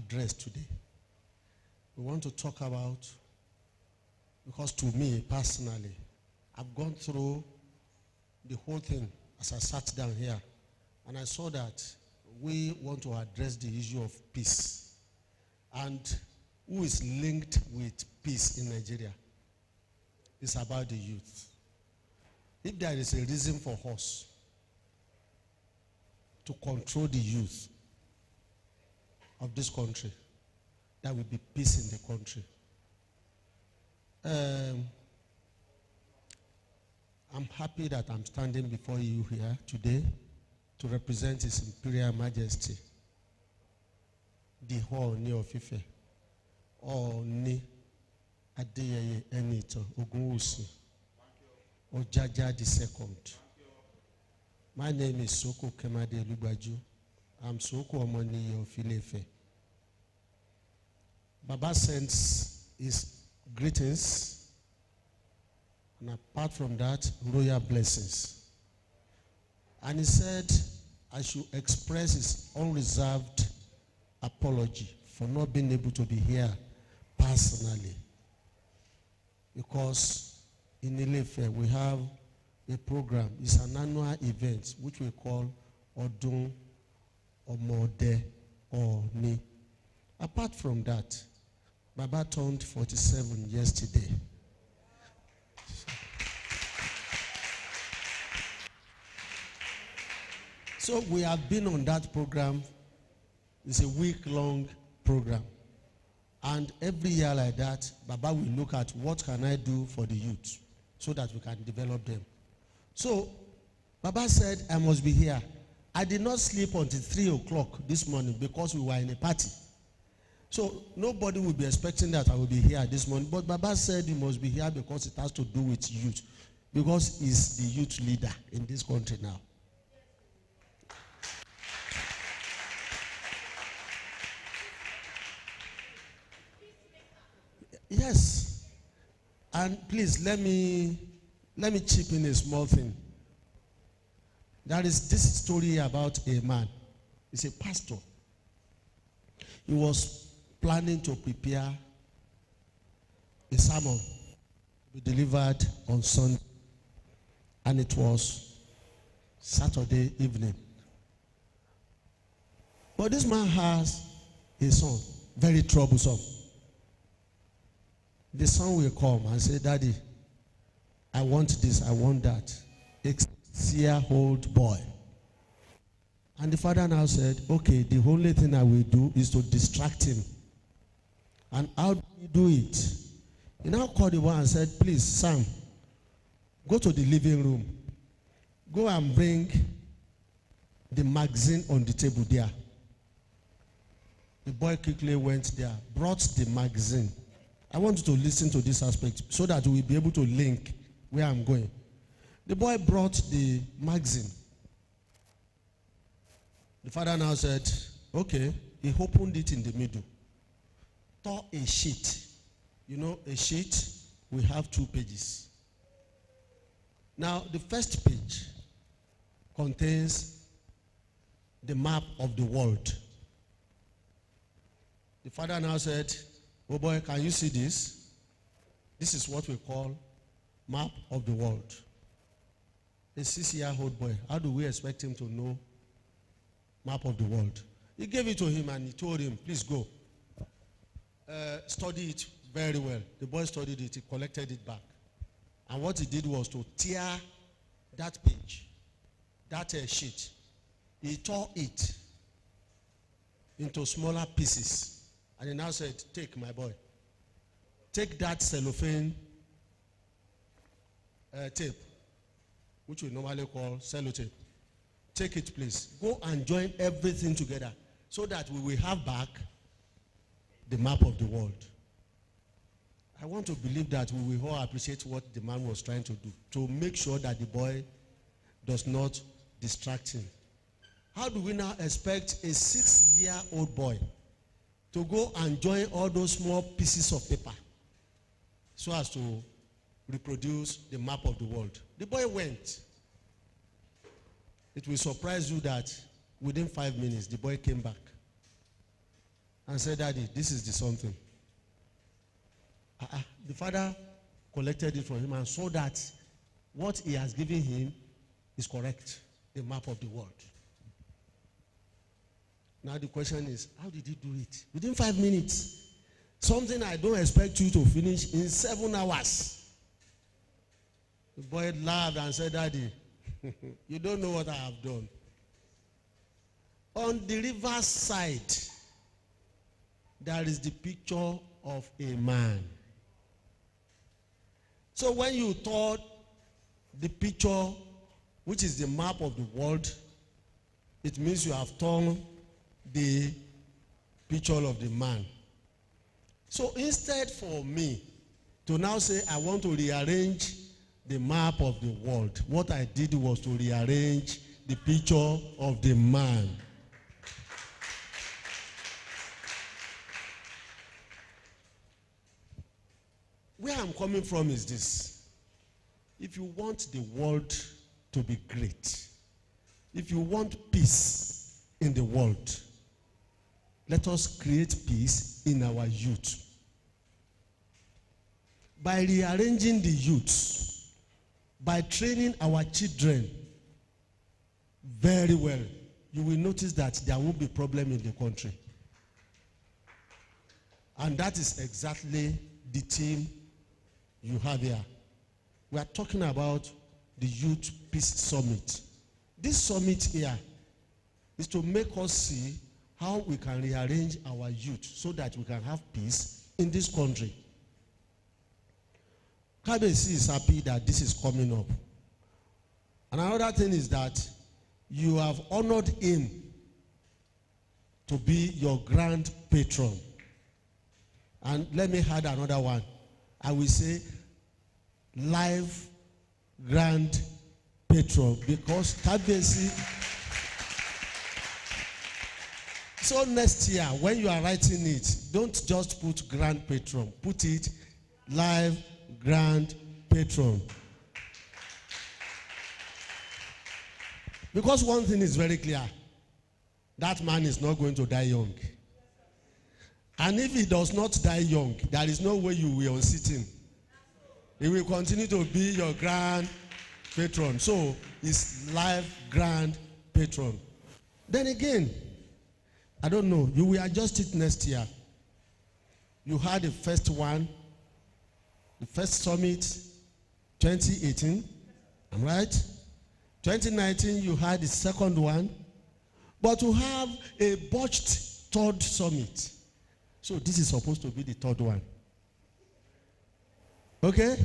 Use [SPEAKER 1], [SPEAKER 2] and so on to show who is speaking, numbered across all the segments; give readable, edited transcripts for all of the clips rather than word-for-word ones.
[SPEAKER 1] address today. We want to talk about, because to me personally, I've gone through the whole thing as I sat down here, and I saw that we want to address the issue of peace and who is linked with peace in Nigeria. It's about the youth. If there is a reason for us to control the youth of this country, there will be peace in the country. I'm happy that I'm standing before you here today to represent His Imperial Majesty, the Ooni of Ife, Ooni Adeyeye Enitan Ogunwusi Ojaja II. My name is Soko Kemade Lugbaju. I'm Soko Omoniye of Ile-Ife. Baba sends his greetings, and apart from that, royal blessings. And he said I should express his unreserved apology for not being able to be here personally, because in Ile-Ife we have a program. It's an annual event which we call Odun Omode Oni. Apart from that, Baba turned 47 yesterday. So we have been on that program. It's a week-long program. And every year like that, Baba will look at what can I do for the youth so that we can develop them. So Baba said I must be here. I did not sleep until 3 o'clock this morning because we were in a party. So nobody will be expecting that I will be here this morning. But Baba said he must be here because it has to do with youth. Because he's the youth leader in this country now. Yes. And please let me chip in a small thing. There is this story about a man. He's a pastor. He was planning to prepare a sermon to be delivered on Sunday, and it was Saturday evening. But this man has a son, very troublesome. The son will come and say, Daddy, I want this, I want that. 6-year-old boy. And the father now said, okay, the only thing I will do is to distract him. And how do you do it? He now called the boy and said, please, Sam, go to the living room. Go and bring the magazine on the table there. The boy quickly went there, brought the magazine. I want you to listen to this aspect so that we'll be able to link where I'm going. The boy brought the magazine. The father now said, okay, he opened it in the middle. Tore a sheet. You know, a sheet, we have 2 pages. Now, the first page contains the map of the world. The father now said, oh boy, can you see this? This is what we call map of the world. A 6-year-old boy, how do we expect him to know map of the world? He gave it to him and he told him, please go. Study it very well. The boy studied it, he collected it back. And what he did was to tear that page, that sheet. He tore it into smaller pieces. And he now said, take, my boy. Take that cellophane tape, which we normally call sellotape. Take it, please. Go and join everything together so that we will have back the map of the world. I want to believe that we will all appreciate what the man was trying to do, to make sure that the boy does not distract him. How do we now expect a 6-year-old boy to go and join all those small pieces of paper so as to reproduce the map of the world? The boy went. It will surprise you that within 5 minutes, the boy came back. and said, Daddy, this is the something. The father collected it from him and saw that what he has given him is correct, the map of the world. Now the question is, how did he do it? Within 5 minutes. Something I don't expect you to finish in 7 hours. The boy laughed and said, Daddy, you don't know what I have done. On the river side, there is the picture of a man. So when you thought the picture, which is the map of the world, it means you have torn the picture of the man. So instead for me to now say I want to rearrange the map of the world, what I did was to rearrange the picture of the man. Where I'm coming from is this. If you want the world to be great, if you want peace in the world, let us create peace in our youth. By rearranging the youth, by training our children very well, you will notice that there won't be problem in the country. And that is exactly the theme you have here. We are talking about the Youth Peace Summit. This summit here is to make us see how we can rearrange our youth so that we can have peace in this country. KBC is happy that this is coming up. And another thing is that you have honored him to be your grand patron. And let me add another one. I will say live grand patron, because KBC. So next year, when you are writing it, don't just put grand patron. Put it live grand patron. Because one thing is very clear. That man is not going to die young. And if he does not die young, there is no way you will unseat him. He will continue to be your grand patron. So, it's live grand patron. Then again, I don't know, you will adjust it next year. You had the first one, the first summit, 2018, am I right? 2019, you had the second one, but you have a botched third summit. So this is supposed to be the third one. Okay?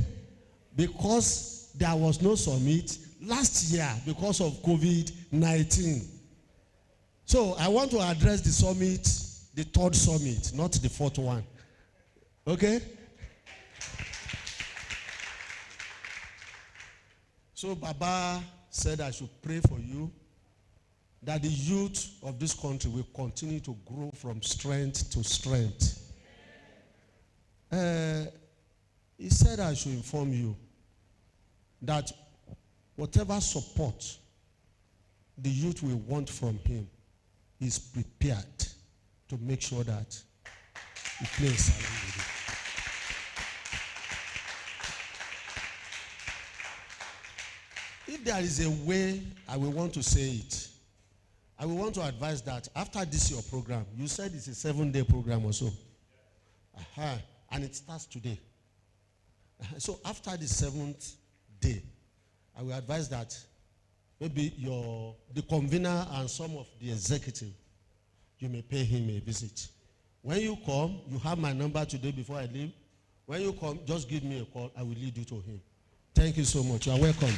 [SPEAKER 1] Because there was no summit last year because of COVID-19. So I want to address the summit, the third summit, not the fourth one. Okay? So Baba said I should pray for you that the youth of this country will continue to grow from strength to strength. He said I should inform you that whatever support the youth will want from him is prepared to make sure that he plays along with it. If there is a way I will want to say it, I will want to advise that after this your program, you said it's a 7-day program or so. And it starts today. So after the 7th day, I will advise that maybe the convener and some of the executive, you may pay him a visit. When you come, you have my number today before I leave. When you come, just give me a call. I will lead you to him. Thank you so much. You are welcome.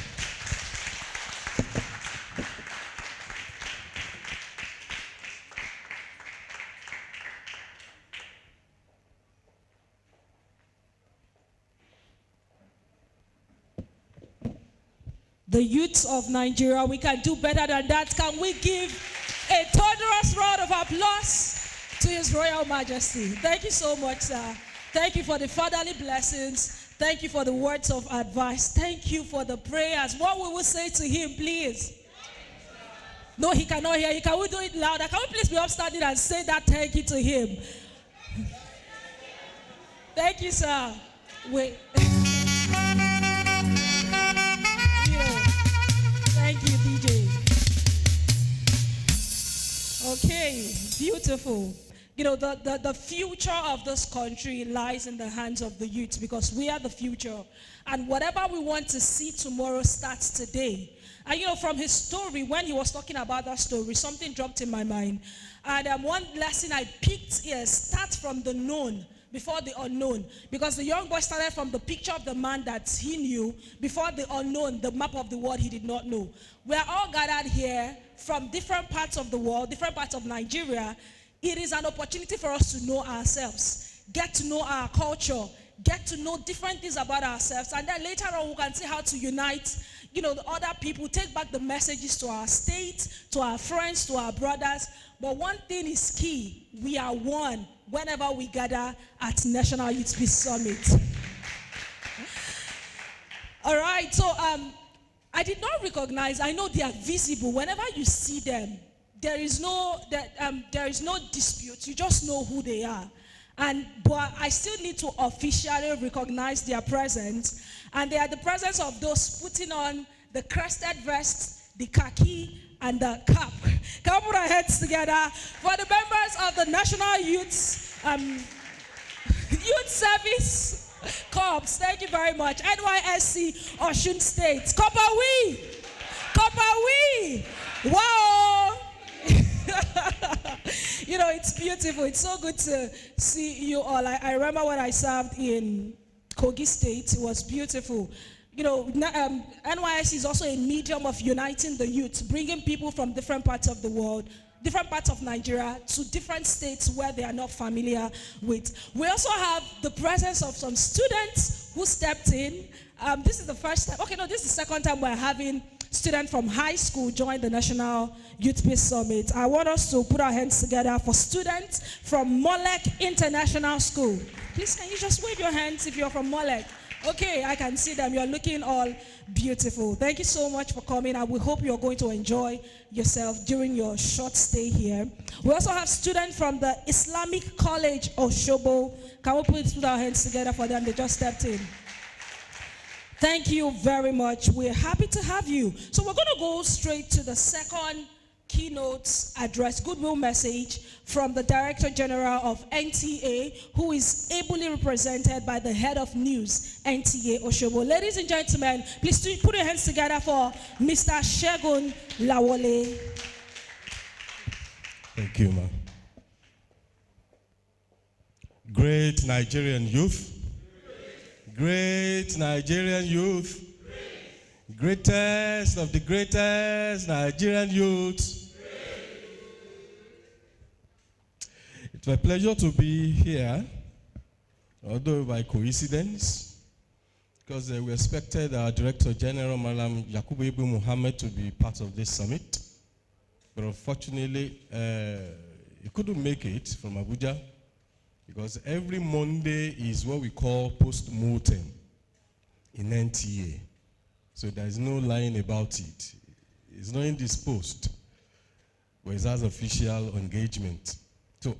[SPEAKER 2] The youths of Nigeria, we can do better than that. Can we give a thunderous round of applause to His Royal Majesty? Thank you so much, sir. Thank you for the fatherly blessings. Thank you for the words of advice. Thank you for the prayers. What we will say to him, please? No, he cannot hear you. Can we do it louder? Can we please be upstanding and say that thank you to him? Thank you, sir. Wait. Thank you, DJ. Okay, beautiful. You know, the future of this country lies in the hands of the youth because we are the future. And whatever we want to see tomorrow starts today. And you know, from his story, when he was talking about that story, something dropped in my mind. And one lesson I picked is start from the known before the unknown. Because the young boy started from the picture of the man that he knew before the unknown, the map of the world he did not know. We are all gathered here from different parts of the world, different parts of Nigeria. It is an opportunity for us to know ourselves, get to know our culture, get to know different things about ourselves, and then later on we can see how to unite, you know, the other people, take back the messages to our state, to our friends, to our brothers. But one thing is key: we are one whenever we gather at National Youth Peace Summit. All right, so I did not recognize, I know they are visible. Whenever you see them, there is no dispute. You just know who they are. But I still need to officially recognize their presence. And they are the presence of those putting on the crested vest, the khaki, and the cap. Can we put our heads together for the members of the National Youth Service Corps? Thank you very much. NYSC Osun State. Kopawi! Kopawi! Wow! You know, it's beautiful. It's so good to see you all. I remember when I served in Kogi State. It was beautiful. You know, NYSC is also a medium of uniting the youth, bringing people from different parts of the world, different parts of Nigeria, to different states where they are not familiar with. We also have the presence of some students who stepped in. This is the first time. Okay, no, this is the second time we're having students from high school join the National Youth Peace Summit. I want us to put our hands together for students from Molek International School. Please, can you just wave your hands if you're from Molek? Okay, I can see them. You're looking all beautiful. Thank you so much for coming, and we hope you're going to enjoy yourself during your short stay here. We also have students from the Islamic College Osogbo. Can we please put our hands together for them? They just stepped in. Thank you very much. We're happy to have you. So we're going to go straight to the second keynote address, goodwill message from the Director General of NTA, who is ably represented by the head of news, NTA Osogbo. Ladies and gentlemen, please put your hands together for Mr. Segun Lawole.
[SPEAKER 3] Thank you, ma'am. Great Nigerian youth. Great Nigerian youth. Greatest of the greatest Nigerian youth. It's my pleasure to be here, although by coincidence, because we expected our Director General, Malam Yakubu Ibu Muhammad, to be part of this summit. But unfortunately, he couldn't make it from Abuja, because every Monday is what we call post-mortem in NTA. So there's no lying about it. It's not indisposed, but it has official engagement. So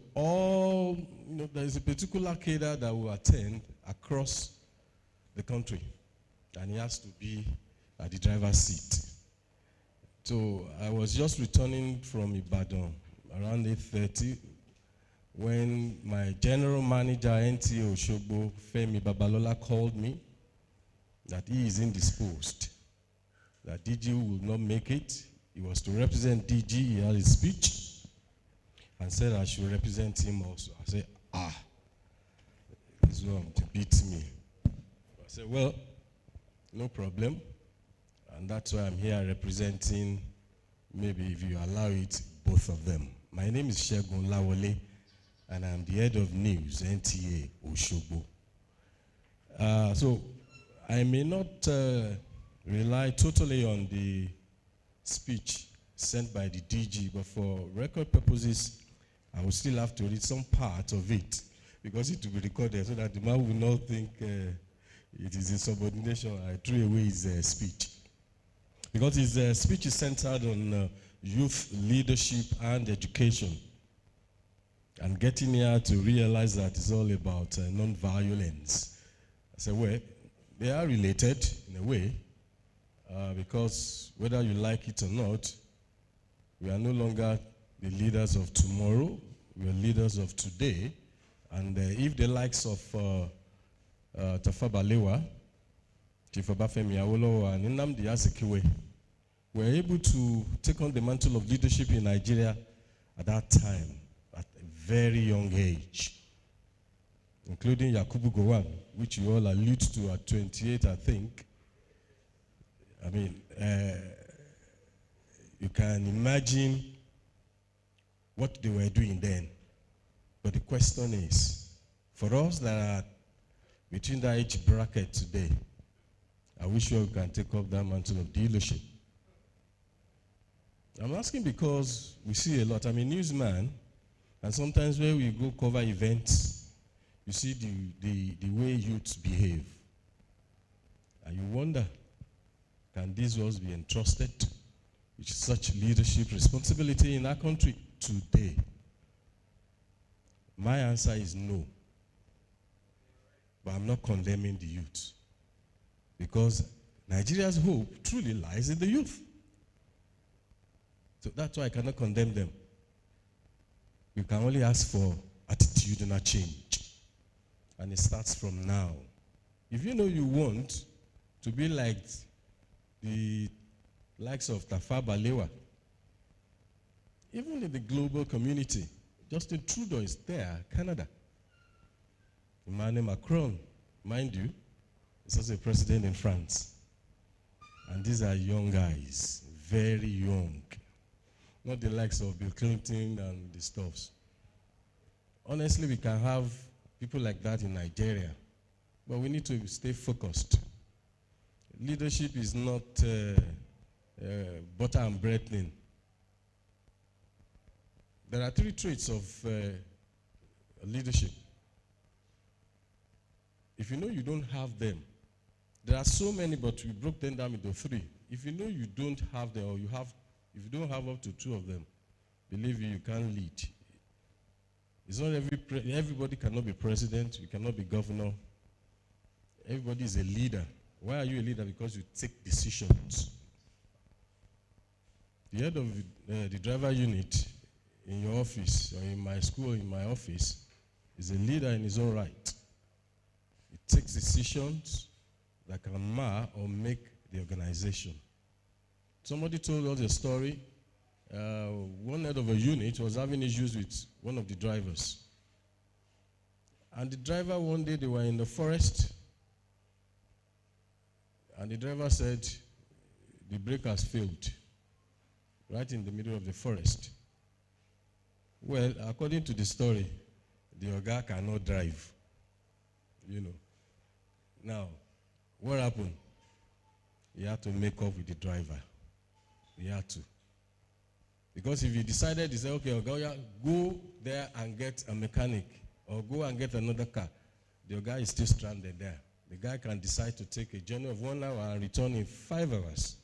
[SPEAKER 3] there's a particular cadre that will attend across the country, and he has to be at the driver's seat. So I was just returning from Ibadan around 8:30 when my general manager, NTA Osogbo, Femi Babalola, called me that he is indisposed, that DG will not make it. He was to represent DG, he had his speech, and said I should represent him also. I said, this one to beat me. I said, well, no problem. And that's why I'm here representing, maybe if you allow it, both of them. My name is Segun Lawole, and I'm the head of news, NTA Osogbo. So I may not rely totally on the speech sent by the DG, but for record purposes, I will still have to read some part of it, because it will be recorded so that the man will not think it is insubordination. I threw away his speech. Because his speech is centered on youth leadership and education. And getting here to realize that it's all about non-violence. I said, well, they are related in a way, because whether you like it or not, we are no longer the leaders of tomorrow, we are leaders of today. And if the likes of Tafawa Balewa, Chief Obafemi Awolowo, and Nnamdi Azikiwe were able to take on the mantle of leadership in Nigeria at that time, at a very young age, including Yakubu Gowon, which you all allude to at 28, I think. I mean, you can imagine what they were doing then. But the question is, for us that are between that age bracket today, are we sure we can take up that mantle of leadership? I'm asking because we see a lot. I'm a newsman, and sometimes when we go cover events, you see the way youths behave. And you wonder, can these ones be entrusted with such leadership responsibility in our country today? My answer is no. But I'm not condemning the youth, because Nigeria's hope truly lies in the youth. So that's why I cannot condemn them. We can only ask for attitudinal change. And it starts from now. If you know you want to be like the likes of Tafawa Balewa, even in the global community, Justin Trudeau is there, Canada. Emmanuel Macron, mind you, is also a president in France. And these are young guys, very young. Not the likes of Bill Clinton and the stuffs. Honestly, we can have people like that in Nigeria, but we need to stay focused. Leadership is not butter and bread thing. There are 3 traits of leadership. If you know you don't have them, there are so many, but we broke them down into 3. If you know you don't have them, or if you don't have up to 2 of them, believe you can't lead. It's not everybody cannot be president, you cannot be governor. Everybody is a leader. Why are you a leader? Because you take decisions. The head of the driver unit in your office, or in my school, in my office, is a leader in his own right. He takes decisions that can mar or make the organization. Somebody told us a story. One head of a unit was having issues with one of the drivers. And the driver, one day they were in the forest, and the driver said, the brake has failed, right in the middle of the forest. Well, according to the story, the Oga cannot drive, you know. Now, what happened? He had to make up with the driver. He had to. Because if he decided, he said, okay, Oga, go there and get a mechanic, or go and get another car, the Oga is still stranded there. The guy can decide to take a journey of 1 hour and return in 5 hours.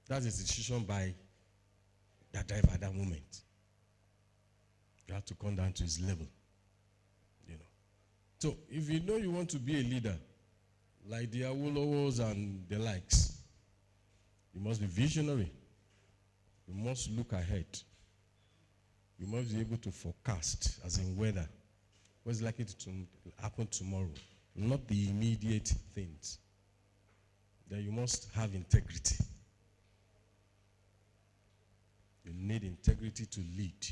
[SPEAKER 3] That's a decision by that driver at that moment. You have to come down to his level. You know. So if you know you want to be a leader, like the Awolowos and the likes, you must be visionary. You must look ahead. You must be able to forecast, as in weather, what's likely to happen tomorrow, not the immediate things. Then you must have integrity. You need integrity to lead.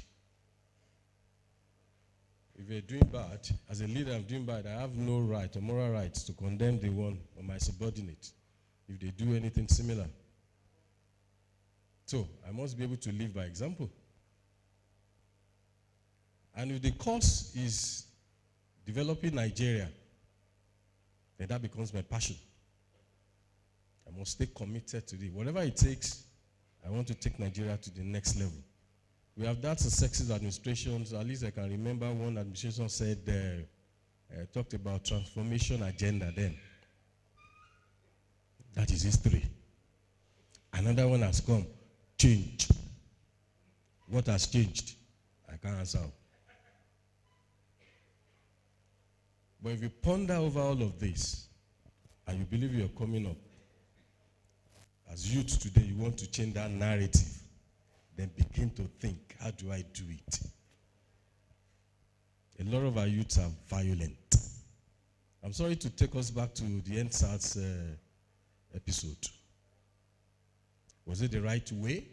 [SPEAKER 3] If you're doing bad, as a leader, I'm doing bad, I have no right or moral right to condemn the one or my subordinate if they do anything similar. So I must be able to live by example. And if the cause is developing Nigeria, then that becomes my passion. I must stay committed to it. Whatever it takes, I want to take Nigeria to the next level. We have that successive administrations. At least I can remember one administration said, talked about transformation agenda then. That is history. Another one has come. change. What has changed? I can't answer. But if you ponder over all of this, and you believe you're coming up, as youth today, you want to change that narrative, then begin to think, how do I do it? A lot of our youths are violent. I'm sorry to take us back to the NSAS episode. Was it the right way?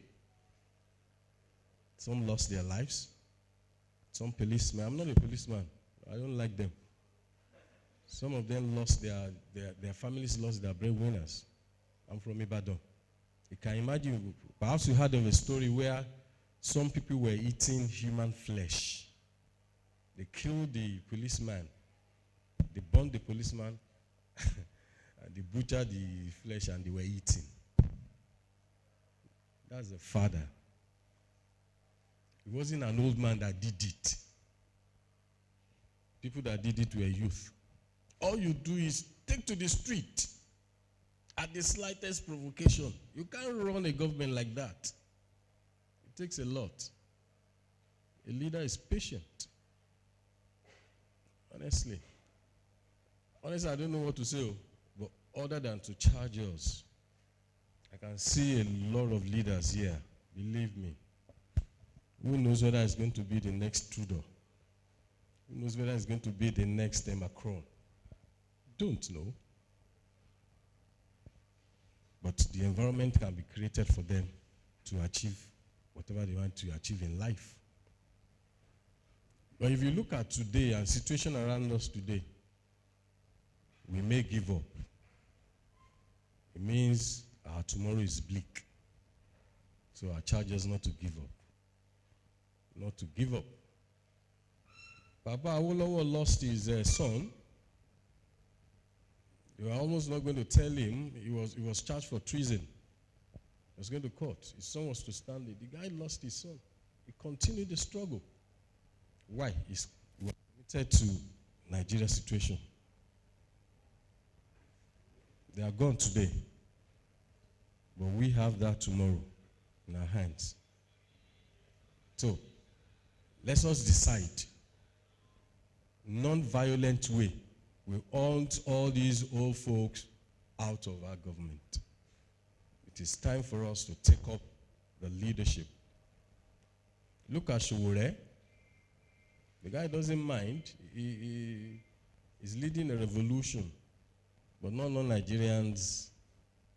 [SPEAKER 3] Some lost their lives. Some policemen. I'm not a policeman. I don't like them. Some of them lost their families lost their breadwinners. I'm from Ibadan. You can imagine, perhaps you heard of a story where some people were eating human flesh. They killed the policeman. They burned the policeman. And they butchered the flesh and they were eating. That's the father. It wasn't an old man that did it. People that did it were youth. All you do is take to the street at the slightest provocation. You can't run a government like that. It takes a lot. A leader is patient. Honestly, I don't know what to say, but other than to charge us, I can see a lot of leaders here. Believe me. Who knows whether it's going to be the next Trudeau? Who knows whether it's going to be the next Macron? Don't know. But the environment can be created for them to achieve whatever they want to achieve in life. But if you look at today and situation around us today, we may give up. It means our tomorrow is bleak. So our charge is not to give up. Not to give up. Papa Awolowo lost his son. You were almost not going to tell him. He was charged for treason. He was going to court. His son was to stand it. The guy lost his son. He continued the struggle. Why? He's committed to Nigeria's situation. They are gone today. But we have that tomorrow in our hands. So, let us decide. Non-violent way. We want all these old folks out of our government. It is time for us to take up the leadership. Look at Sowore. The guy doesn't mind. He's leading a revolution. But not all Nigerians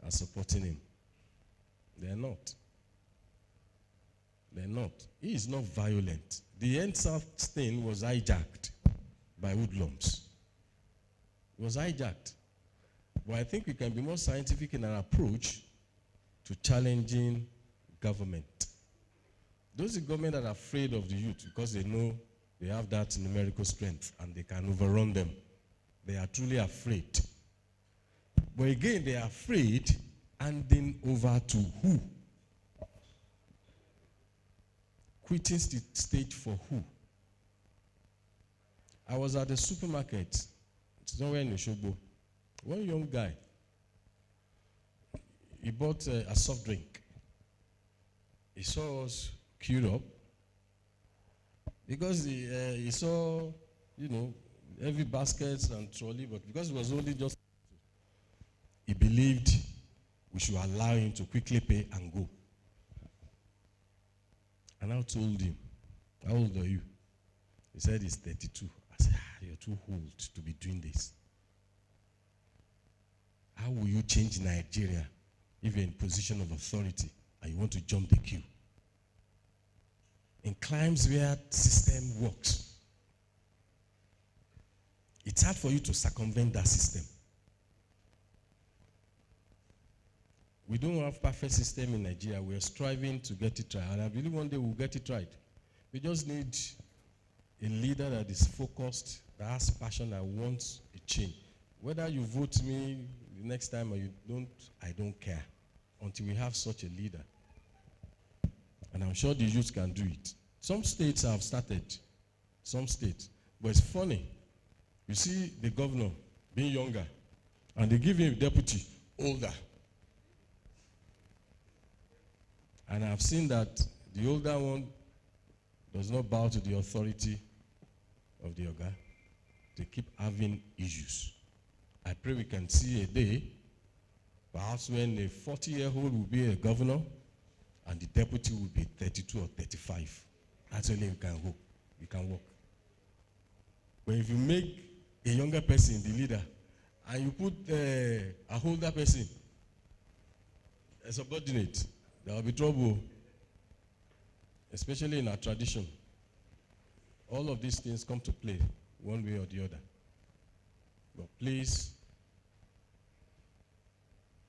[SPEAKER 3] are supporting him. They're not. They're not. He is not violent. The NSAS thing was hijacked by hoodlums. It was hijacked. But I think we can be more scientific in our approach to challenging government. Those in government that are afraid of the youth because they know they have that numerical strength and they can overrun them. They are truly afraid. But again, they are afraid handing over to who? Quitting the state for who? I was at the supermarket, somewhere in Osogbo. One young guy, he bought a soft drink. He saw us queued up because he saw, heavy baskets and trolley, but because it was only just, he believed we should allow him to quickly pay and go. And I told him, how old are you? He said he's 32. I said, you're too old to be doing this. How will you change Nigeria if you're in position of authority and you want to jump the queue? In climes where system works, it's hard for you to circumvent that system. We don't have perfect system in Nigeria. We are striving to get it right. And I believe one day we'll get it right. We just need a leader that is focused, that has passion, that wants a change. Whether you vote me the next time or you don't, I don't care. Until we have such a leader. And I'm sure the youth can do it. Some states have started. Some states. But it's funny. You see the governor being younger, and they give him a deputy older. And I've seen that the older one does not bow to the authority of the Oga. They keep having issues. I pray we can see a day, perhaps when a 40-year-old will be a governor and the deputy will be 32 or 35. That's only we can work. But if you make a younger person the leader and you put a older person, a subordinate, there will be trouble, especially in our tradition. All of these things come to play one way or the other. But please,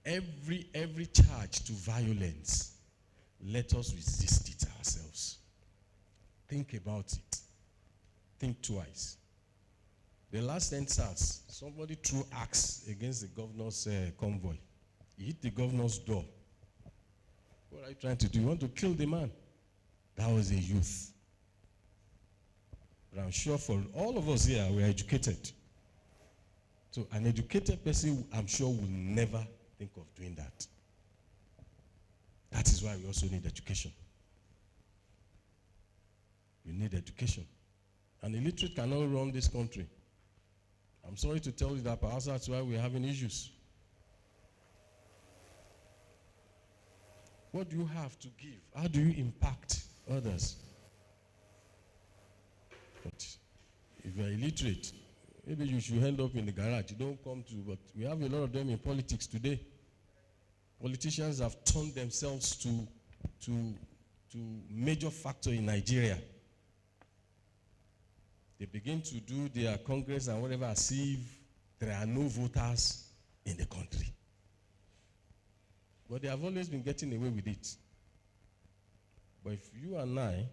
[SPEAKER 3] every charge to violence, let us resist it ourselves. Think about it. Think twice. The last NSAS, somebody threw axe against the governor's convoy. He hit the governor's door. What are you trying to do? You want to kill the man? That was a youth. But I'm sure for all of us here, we are educated. So an educated person, I'm sure, will never think of doing that. That is why we also need education. We need education. An illiterate cannot run this country. I'm sorry to tell you that perhaps that's why we're having issues. What do you have to give? How do you impact others? But if you're illiterate, maybe you should end up in the garage. You don't come to, but we have a lot of them in politics today. Politicians have turned themselves to major factor in Nigeria. They begin to do their congress and whatever as if there are no voters in the country. But they have always been getting away with it. But if you and I,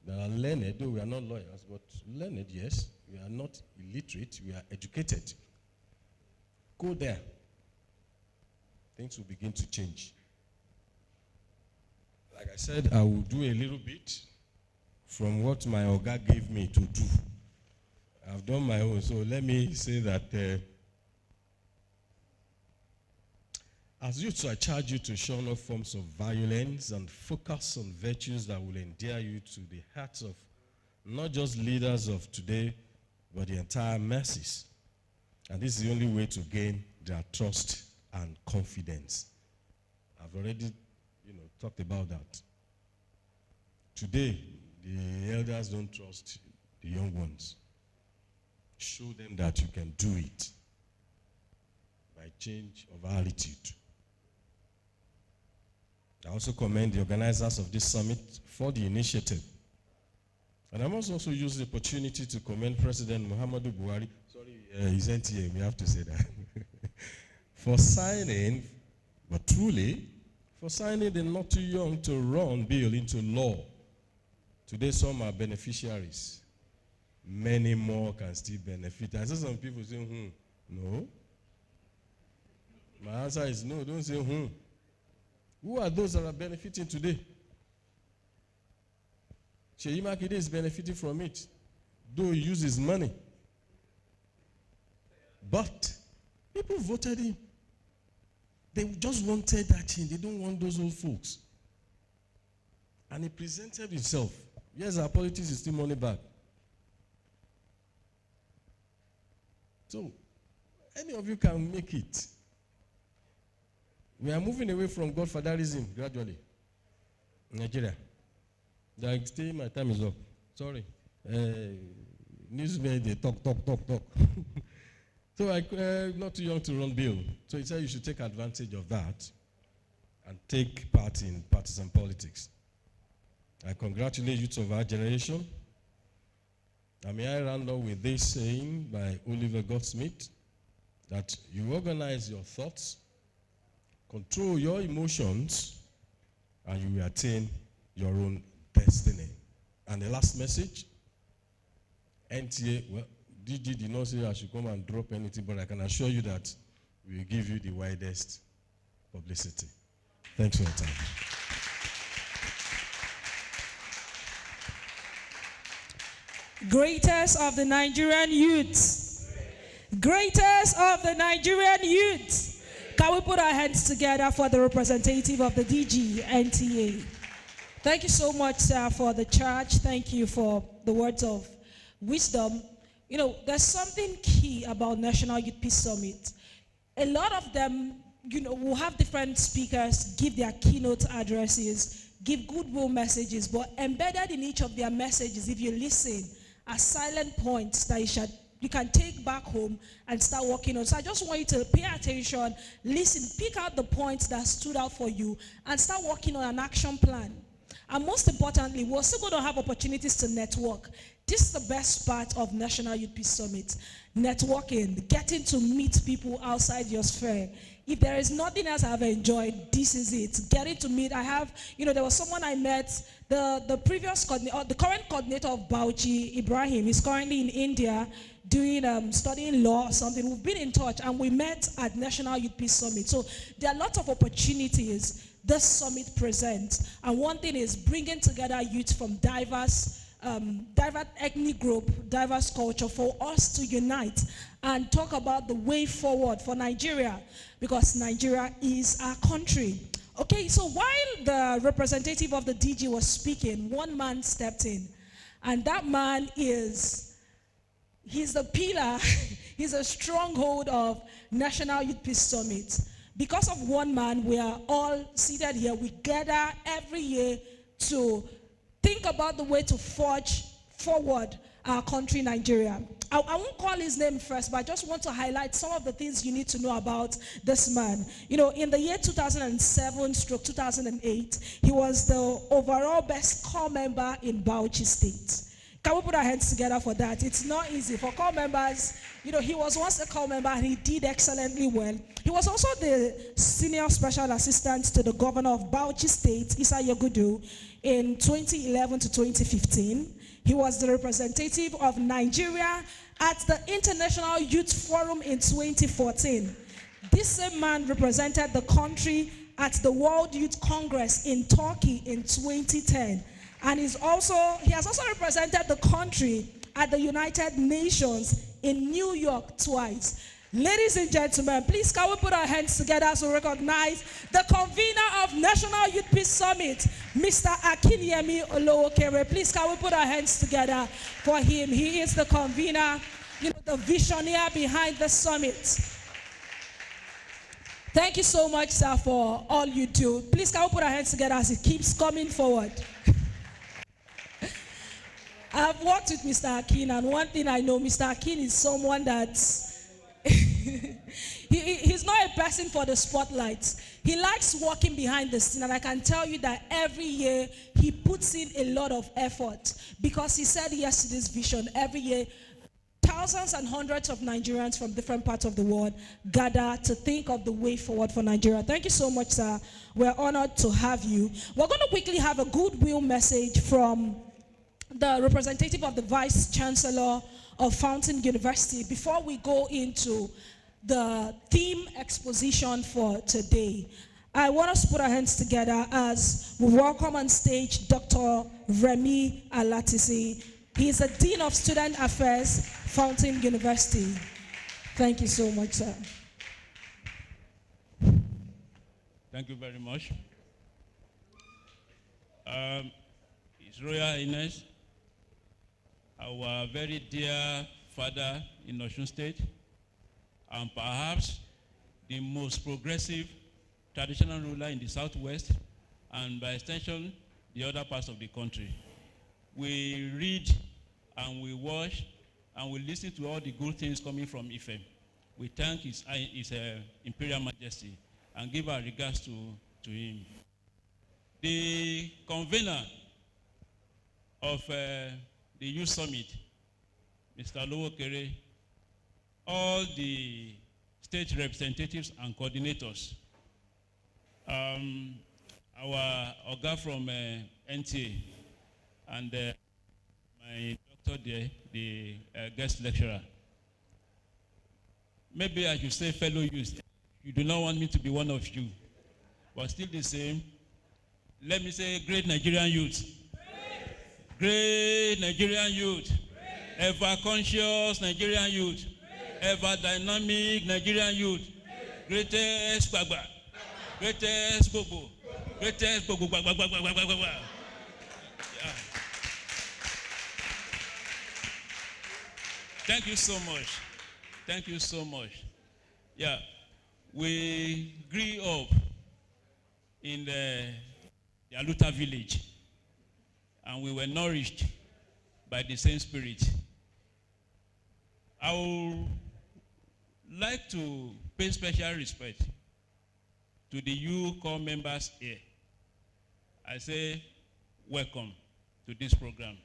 [SPEAKER 3] that are learned, though we are not lawyers, but learned, yes, we are not illiterate, we are educated. Go there. Things will begin to change. Like I said, I will do a little bit from what my Oga gave me to do. I've done my own, so let me say that as youths, I charge you to shun all forms of violence and focus on virtues that will endear you to the hearts of not just leaders of today, but the entire masses. And this is the only way to gain their trust and confidence. I've already, talked about that. Today, the elders don't trust the young ones. Show them that you can do it by change of attitude. I also commend the organizers of this summit for the initiative. And I must also use the opportunity to commend President Muhammadu Buhari, he's NTA, we have to say that, for signing, but truly, for signing the Not Too Young to Run bill into law. Today, some are beneficiaries. Many more can still benefit. I saw some people saying, no. My answer is no, don't say, Who are those that are benefiting today? Seyi Makinde is benefiting from it, though he uses money. But people voted him. They just wanted that thing. They don't want those old folks. And he presented himself. Yes, our politics is still money back. So, any of you can make it. We are moving away from godfatherism gradually in Nigeria. Like, stay, my time is up. Sorry. Newsmen, they talk. So, not too young to run bill. So, he said you should take advantage of that and take part in partisan politics. I congratulate youth of our generation. And may I round up with this saying by Oliver Goldsmith, that you organize your thoughts, control your emotions, and you will attain your own destiny. And the last message, NTA, well, DG did not say I should come and drop anything, but I can assure you that we will give you the widest publicity. Thanks for your time.
[SPEAKER 2] Greatest of the Nigerian youths. Greatest of the Nigerian youths. Can we put our hands together for the representative of the DG, NTA? Thank you so much, sir, for the charge. Thank you for the words of wisdom. You know, there's something key about National Youth Peace Summit. A lot of them, you know, will have different speakers give their keynote addresses, give goodwill messages, but embedded in each of their messages, if you listen, are silent points that you can take back home and start working on. So I just want you to pay attention, listen, pick out the points that stood out for you, and start working on an action plan. And most importantly, we're also going to have opportunities to network. This is the best part of National Youth Peace Summit. Networking, getting to meet people outside your sphere. If there is nothing else I've enjoyed, this is it. Getting to meet, there was someone I met, the previous coordinator, the current coordinator of Bauchi, Ibrahim, is currently in India doing, studying law or something. We've been in touch and we met at National Youth Peace Summit. So there are lots of opportunities this summit presents. And one thing is bringing together youth from diverse ethnic group, diverse culture, for us to unite and talk about the way forward for Nigeria, because Nigeria is our country. Okay, so while the representative of the DG was speaking, one man stepped in, and that man he's the pillar, he's a stronghold of National Youth Peace Summit. Because of one man, we are all seated here. We gather every year to think about the way to forge forward our country, Nigeria. I won't call his name first, but I just want to highlight some of the things you need to know about this man. You know, in the year 2007/2008, he was the overall best corps member in Bauchi State. Can we put our hands together for that? It's not easy for corps members. You know, he was once a corps member and he did excellently well. He was also the senior special assistant to the governor of Bauchi State, Isa Yagudu, in 2011 to 2015. He was the representative of Nigeria at the International Youth Forum in 2014. This same man represented the country at the World Youth Congress in Turkey in 2010. And he has also represented the country at the United Nations in New York twice. Ladies and gentlemen, please can we put our hands together to recognize the convener of National Youth Peace Summit, Mr. Akinyemi Olowokere. Please can we put our hands together for him. He is the convener, the visionary behind the summit. Thank you so much, sir, for all you do. Please can we put our hands together as he keeps coming forward. I've worked with Mr. Akin, and one thing I know, Mr. Akin is someone that's he's not a person for the spotlight. He likes working behind the scene, and I can tell you that every year he puts in a lot of effort, because he said yes to this vision. Every year, thousands and hundreds of Nigerians from different parts of the world gather to think of the way forward for Nigeria. Thank you so much, sir. We're honored to have you. We're going to quickly have a goodwill message from the representative of the Vice Chancellor of Fountain University before we go into the theme exposition for today. I want us to put our hands together as we welcome on stage Dr. Remy Alatisi. He is the Dean of Student Affairs, Fountain University. Thank you so much, sir.
[SPEAKER 4] Thank you very much. His Royal Highness, our very dear father in Osun State, and perhaps the most progressive traditional ruler in the Southwest, and by extension, the other parts of the country. We read and we watch and we listen to all the good things coming from Ife. We thank His Imperial Majesty and give our regards to him. The convener of the Youth Summit, Mr. Olowokere, all the state representatives and coordinators, our Oga from NTA, and my doctor there, the guest lecturer. Maybe I should say fellow youth. You do not want me to be one of you, but still the same. Let me say great Nigerian youth. Great Nigerian youth. Ever conscious Nigerian youth. Ever dynamic Nigerian youth. Greatest Gbagba. Greatest Gogo. Greatest Gogo. Thank you so much. Thank you so much. Yeah, we grew up in the Aluta village, and we were nourished by the same spirit. I would like to pay special respect to the U-Corps members here. I say, welcome to this program.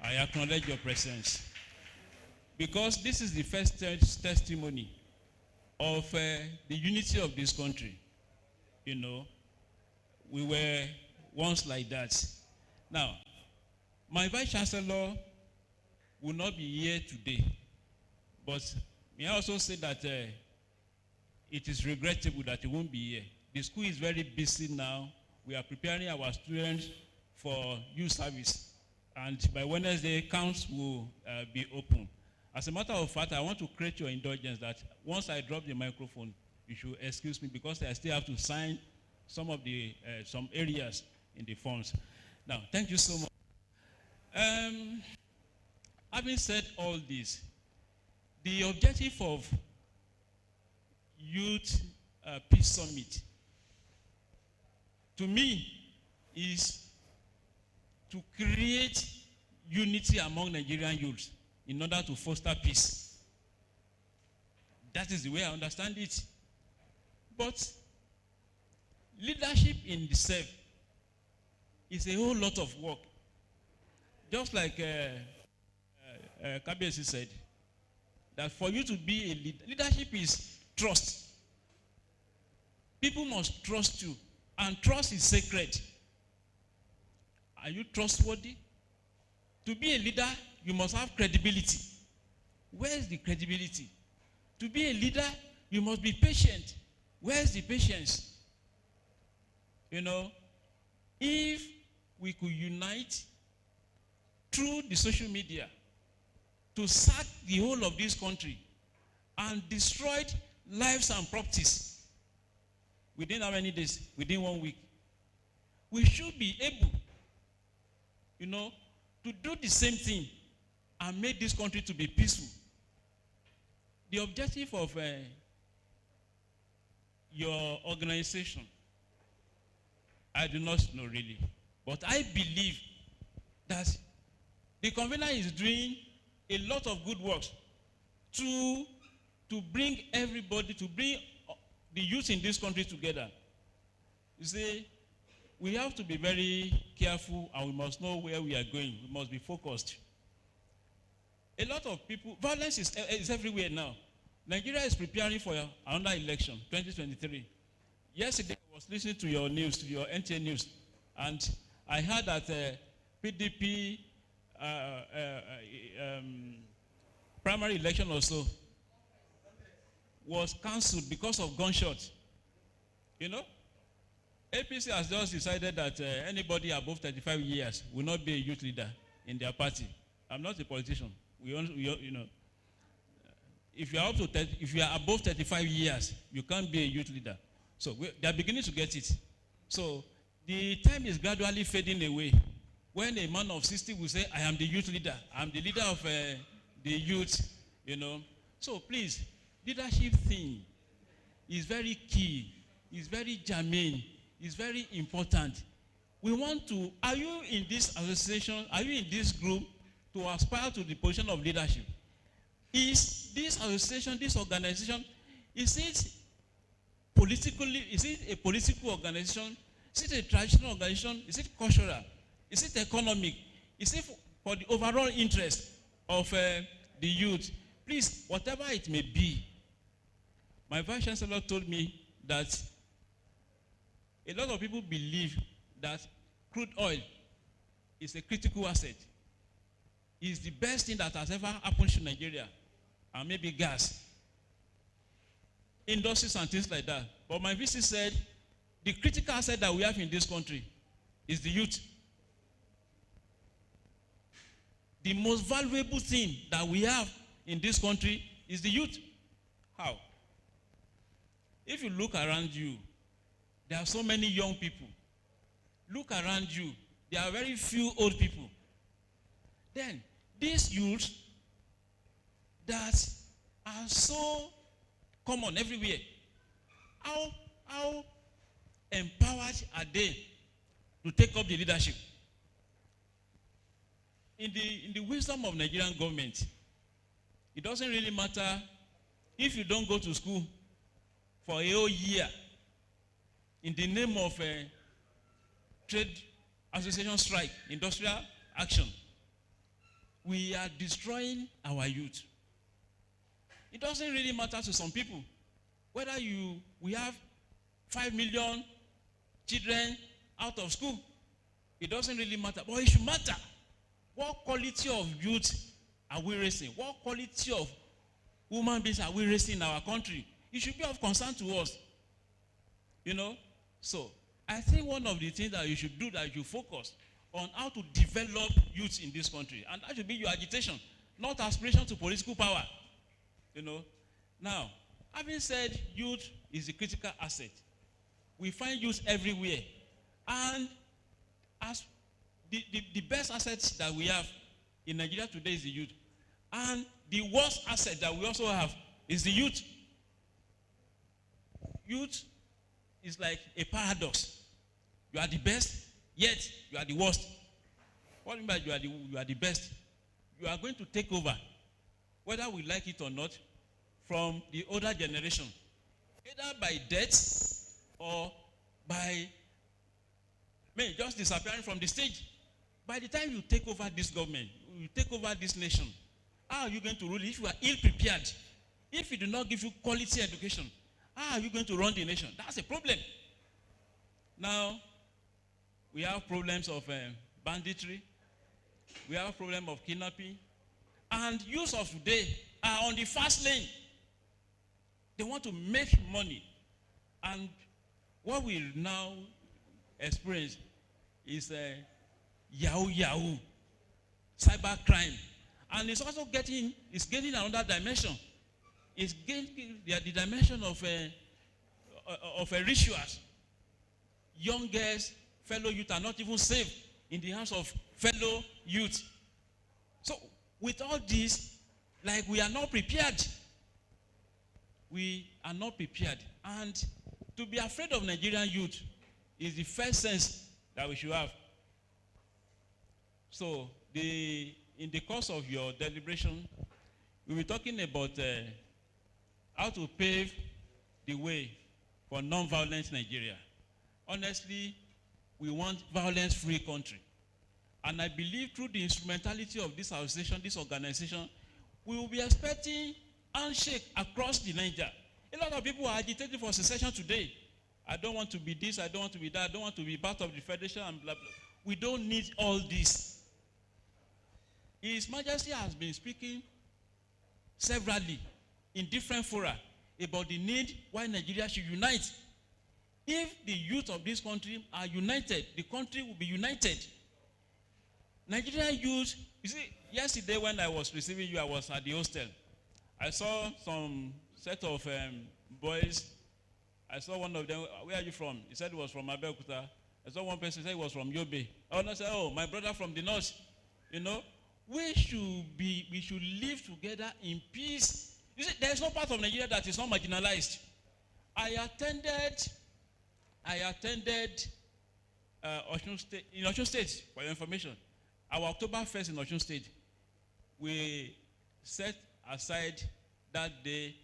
[SPEAKER 4] I acknowledge your presence. Because this is the first testimony of the unity of this country. You know, we were once like that. Now, my Vice Chancellor will not be here today, but may I also say that it is regrettable that he won't be here. The school is very busy now. We are preparing our students for youth service, and by Wednesday, camps will be open. As a matter of fact, I want to create your indulgence that once I drop the microphone, you should excuse me because I still have to sign some of the some areas in the forms. Now, thank you so much. Having said all this, the objective of Youth Peace Summit, to me, is to create unity among Nigerian youths in order to foster peace. That is the way I understand it. But leadership in itself is a whole lot of work. Just like Kabiyesi said, that for you to be a leader, leadership is trust. People must trust you, and trust is sacred. Are you trustworthy? To be a leader, you must have credibility. Where is the credibility? To be a leader, you must be patient. Where is the patience? You know, if we could unite through the social media to sack the whole of this country and destroy lives and properties within how many days? Within 1 week. We should be able, you know, to do the same thing and make this country to be peaceful. The objective of your organization, I do not know really, but I believe that the convener is doing a lot of good works to bring everybody, to bring the youth in this country together. You see, we have to be very careful, and we must know where we are going. We must be focused. A lot of people, violence is everywhere now. Nigeria is preparing for another election, 2023. Yesterday, I was listening to your news, to your NTA news, and I heard that PDP primary election also was cancelled because of gunshots. You know? APC has just decided that anybody above 35 years will not be a youth leader in their party. I'm not a politician. You know, if you are above 35 years, you can't be a youth leader. So they are beginning to get it. So the time is gradually fading away. When a man of 60 will say, "I am the youth leader. I am the leader of the youth," you know. So please, leadership thing is very key. It's very germane. It's very important. We want to, are you in this association, are you in this group to aspire to the position of leadership? Is this association, this organization, is it politically, is it a political organization? Is it a traditional organization? Is it cultural? Is it economic? Is it for the overall interest of the youth? Please, whatever it may be, my Vice Chancellor told me that a lot of people believe that crude oil is a critical asset. It's the best thing that has ever happened to Nigeria, and maybe gas, industries and things like that. But my VC said the critical asset that we have in this country is the youth. The most valuable thing that we have in this country is the youth. How? If you look around you, there are so many young people. Look around you, there are very few old people. Then, these youths that are so common everywhere. How empowered are they to take up the leadership? In the wisdom of Nigerian government, it doesn't really matter if you don't go to school for a whole year in the name of trade association strike, industrial action. We are destroying our youth. It doesn't really matter to some people whether we have 5 million children out of school. It doesn't really matter, but it should matter. What quality of youth are we raising? What quality of human beings are we raising in our country? It should be of concern to us. You know? So, I think one of the things that you should do, that you focus on how to develop youth in this country. And that should be your agitation, not aspiration to political power. You know? Now, having said youth is a critical asset, we find youth everywhere. And as the best assets that we have in Nigeria today is the youth. And the worst asset that we also have is the youth. Youth is like a paradox. You are the best, yet you are the worst. What do you mean by you are the best? You are going to take over, whether we like it or not, from the older generation, either by death or by just disappearing from the stage. By the time you take over this government, you take over this nation, how are you going to rule if you are ill-prepared? If you do not give you quality education, how are you going to run the nation? That's a problem. Now, we have problems of banditry. We have a problem of kidnapping. And youth of today are on the fast lane. They want to make money. And what we now experience is Yahoo, cyber crime. And it's also getting another dimension. It's getting the dimension of rituals. Young girls, fellow youth are not even safe in the hands of fellow youth. So with all this, like, we are not prepared. We are not prepared. And to be afraid of Nigerian youth is the first sense that we should have. So in the course of your deliberation, we'll be talking about how to pave the way for non-violent Nigeria. Honestly, we want violence-free country. And I believe through the instrumentality of this association, this organization, we will be expecting handshake across the Niger. A lot of people are agitating for secession today. I don't want to be this, I don't want to be that, I don't want to be part of the federation and blah, blah. We don't need all this. His Majesty has been speaking severally in different fora about the need why Nigeria should unite. If the youth of this country are united, the country will be united. Nigerian youth, you see, yesterday when I was receiving you, I was at the hostel. I saw some set of boys. I saw one of them. Where are you from? He said he was from Abeokuta. I saw one person say he was from Yobe. I said, oh, my brother from the north. You know, we should live together in peace. You see, there is no part of Nigeria that is not marginalized. I attended Osun State, in Osun State, for your information. Our Oktoberfest in Osun State, we set aside that day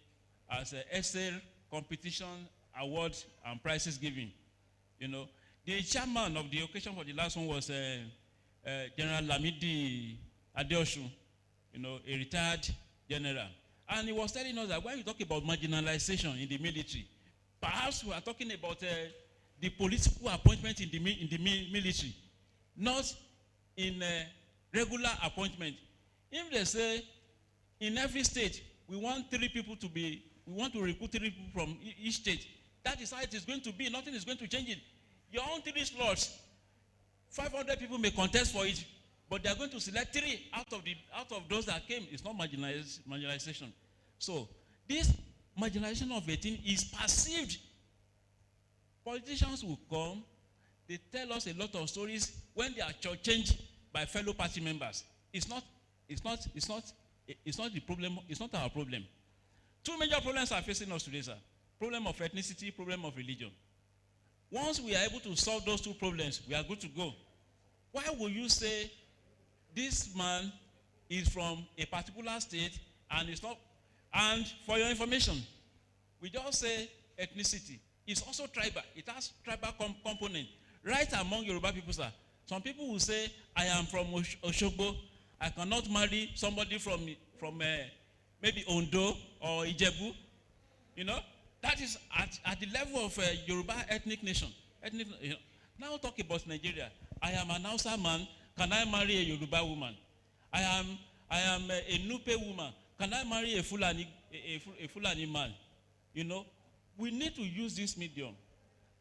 [SPEAKER 4] as an essay competition, awards, and prizes giving. You know, the chairman of the occasion for the last one was General Lamidi Adeosun, you know, a retired general. And he was telling us that when you talk about marginalization in the military, perhaps we are talking about the political appointment in the military, not in regular appointment. If they say in every state we want to recruit 3 people from each state, that is how it is going to be. Nothing is going to change it. Your own 3 slots, 500 people may contest for it, but they are going to select 3 out of those that came. It's not marginalization. So this marginalization of 18 is perceived. Politicians will come, they tell us a lot of stories when they are changed by fellow party members. It's not It's not the problem. It's not our problem. Two major problems are facing us today, sir. Problem of ethnicity, problem of religion. Once we are able to solve those two problems, we are good to go. Why will you say this man is from a particular state and it's not? And for your information, we just say ethnicity. It's also tribal. It has tribal component. Right among Yoruba people, sir. Some people will say, I am from Oshogbo. I cannot marry somebody from maybe Ondo or Ijebu. You know? That is at the level of Yoruba ethnic nation. Now talk about Nigeria. I am an Hausa man. Can I marry a Yoruba woman? I am a Nupe woman. Can I marry a Fulani man? You know, we need to use this medium,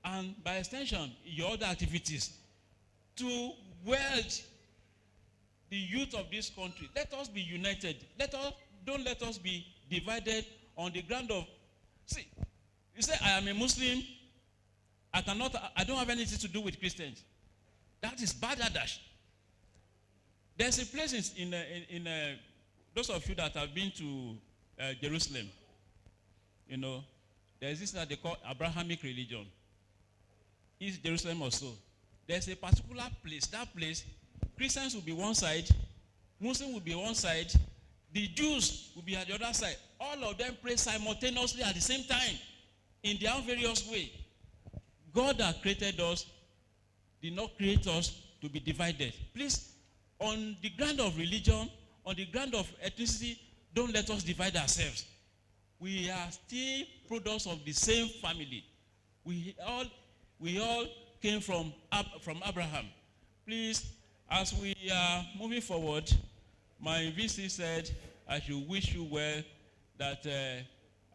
[SPEAKER 4] and by extension, your other activities, to weld the youth of this country. Let us be united. Don't let us be divided on the ground of. See, you say I am a Muslim. I don't have anything to do with Christians. That is Bangladesh. There's a place in those of you that have been to Jerusalem, you know, there's this that they call Abrahamic religion. East Jerusalem also. There's a particular place. That place, Christians will be one side, Muslims will be one side, the Jews will be at the other side. All of them pray simultaneously at the same time in their own various way. God that created us did not create us to be divided. Please, on the ground of religion, on the ground of ethnicity, don't let us divide ourselves. We are still products of the same family. We all came from Abraham. Please, as we are moving forward, my VC said I should wish you well, that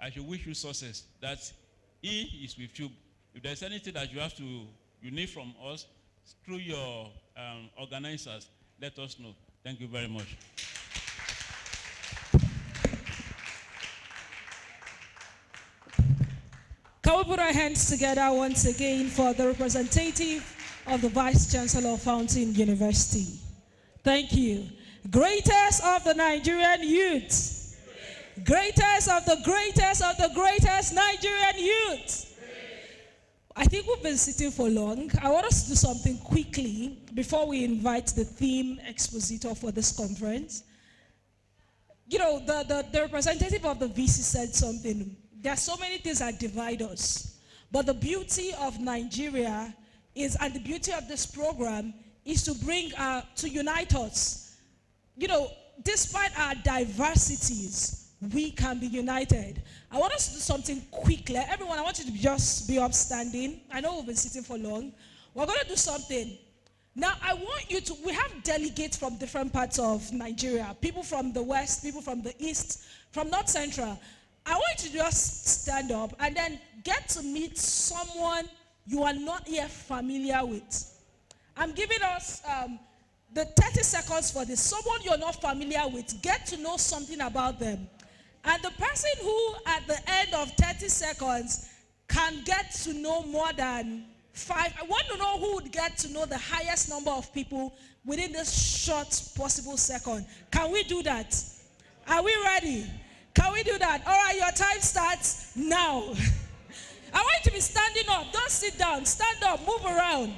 [SPEAKER 4] I should wish you success, that he is with you. If there's anything that you need from us through your organizers, let us know. Thank you very much.
[SPEAKER 2] Can we put our hands together once again for the representative of the Vice Chancellor of Fountain University? Thank you. Greatest of the Nigerian youth. Greatest of the greatest of the greatest Nigerian youth. I think we've been sitting for long. I want us to do something quickly before we invite the theme expositor for this conference. You know, the representative of the VC said something. There are so many things that divide us. But the beauty of Nigeria is, and the beauty of this program, is to to unite us. You know, despite our diversities, we can be united. I want us to do something quickly. Everyone, I want you to just be upstanding. I know we've been sitting for long. We're going to do something. Now, I want you to, we have delegates from different parts of Nigeria. People from the west, people from the east, from north central. I want you to just stand up and then get to meet someone you are not yet familiar with. I'm giving us the 30 seconds for this. Someone you're not familiar with, get to know something about them. And the person who, at the end of 30 seconds, can get to know more than 5. I want to know who would get to know the highest number of people within this short possible second. Can we do that? Are we ready? Can we do that? All right, your time starts now. I want you to be standing up. Don't sit down. Stand up. Move around.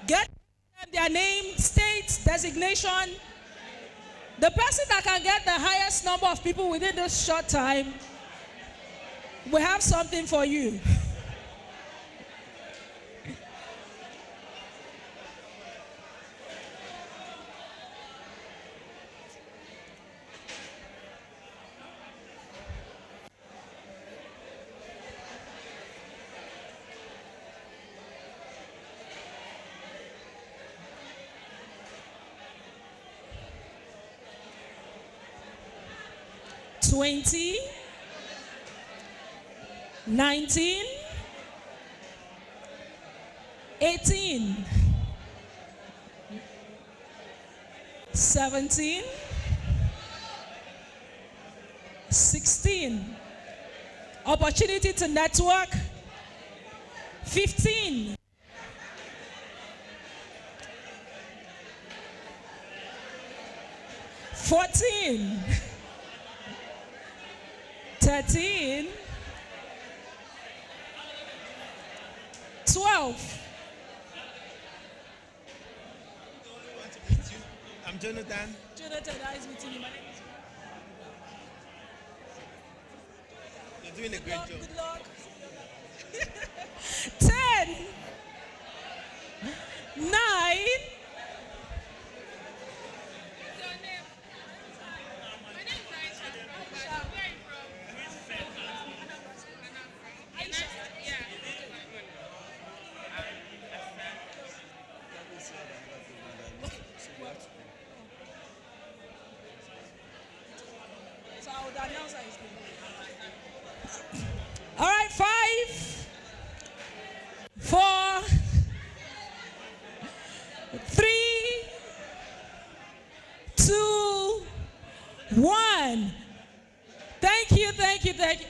[SPEAKER 2] Get their name, state, designation. The person that can get the highest number of people within this short time, we have something for you. $20, $19, $18, $17, 16. Opportunity to network. 15. 14. 13. 12.
[SPEAKER 5] I'm Jonathan.
[SPEAKER 2] Jonathan, nice meeting you. My name is.
[SPEAKER 5] You're doing a great job.
[SPEAKER 2] Good luck. 10. 9. So I would announce that it's good. All right, 5, 4, 3, 2, 1. Thank you, thank you, thank you.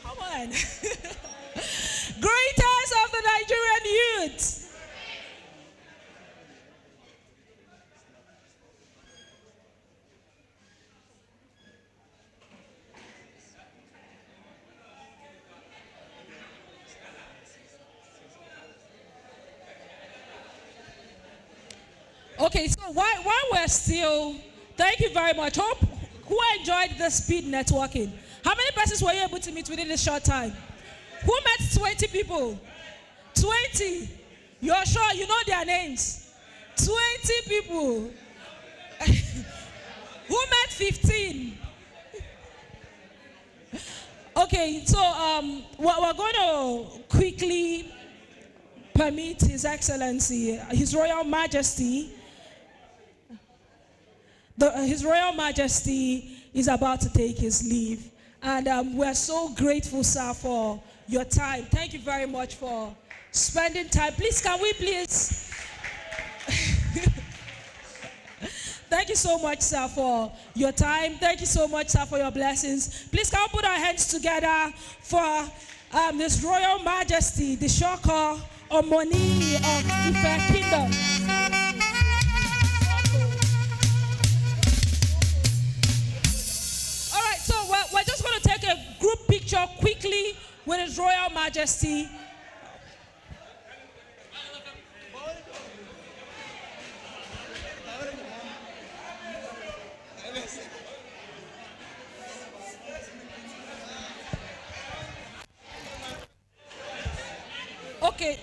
[SPEAKER 2] Come on. Greatest of the Nigerian youth. Okay, so while we're still, thank you very much. Hope who enjoyed the speed networking? How many persons were you able to meet within a short time? Who met 20 people? 20. You're sure you know their names? 20 people. Who met 15? Okay, so we're going to quickly permit His Excellency, His Royal Majesty. His Royal Majesty is about to take his leave. And we're so grateful, sir, for your time. Thank you very much for spending time. Please, can we please? Thank you so much, sir, for your time. Thank you so much, sir, for your blessings. Please, can we put our hands together for His Royal Majesty, the Shoko Omoni of Ife Kingdom. We're just going to take a group picture quickly with His Royal Majesty. Okay.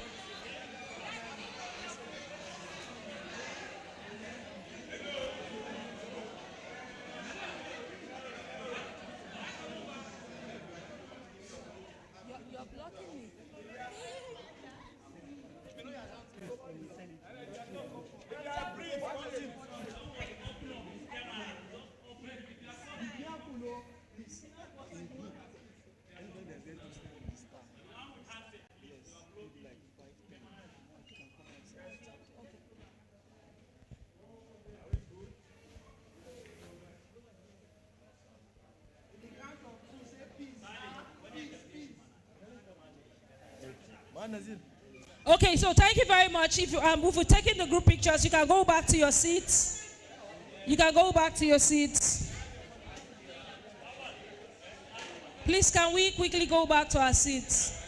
[SPEAKER 2] You're blocking me. Okay, so thank you very much. If we're taking the group pictures, you can go back to your seats. You can go back to your seats. Please, can we quickly go back to our seats?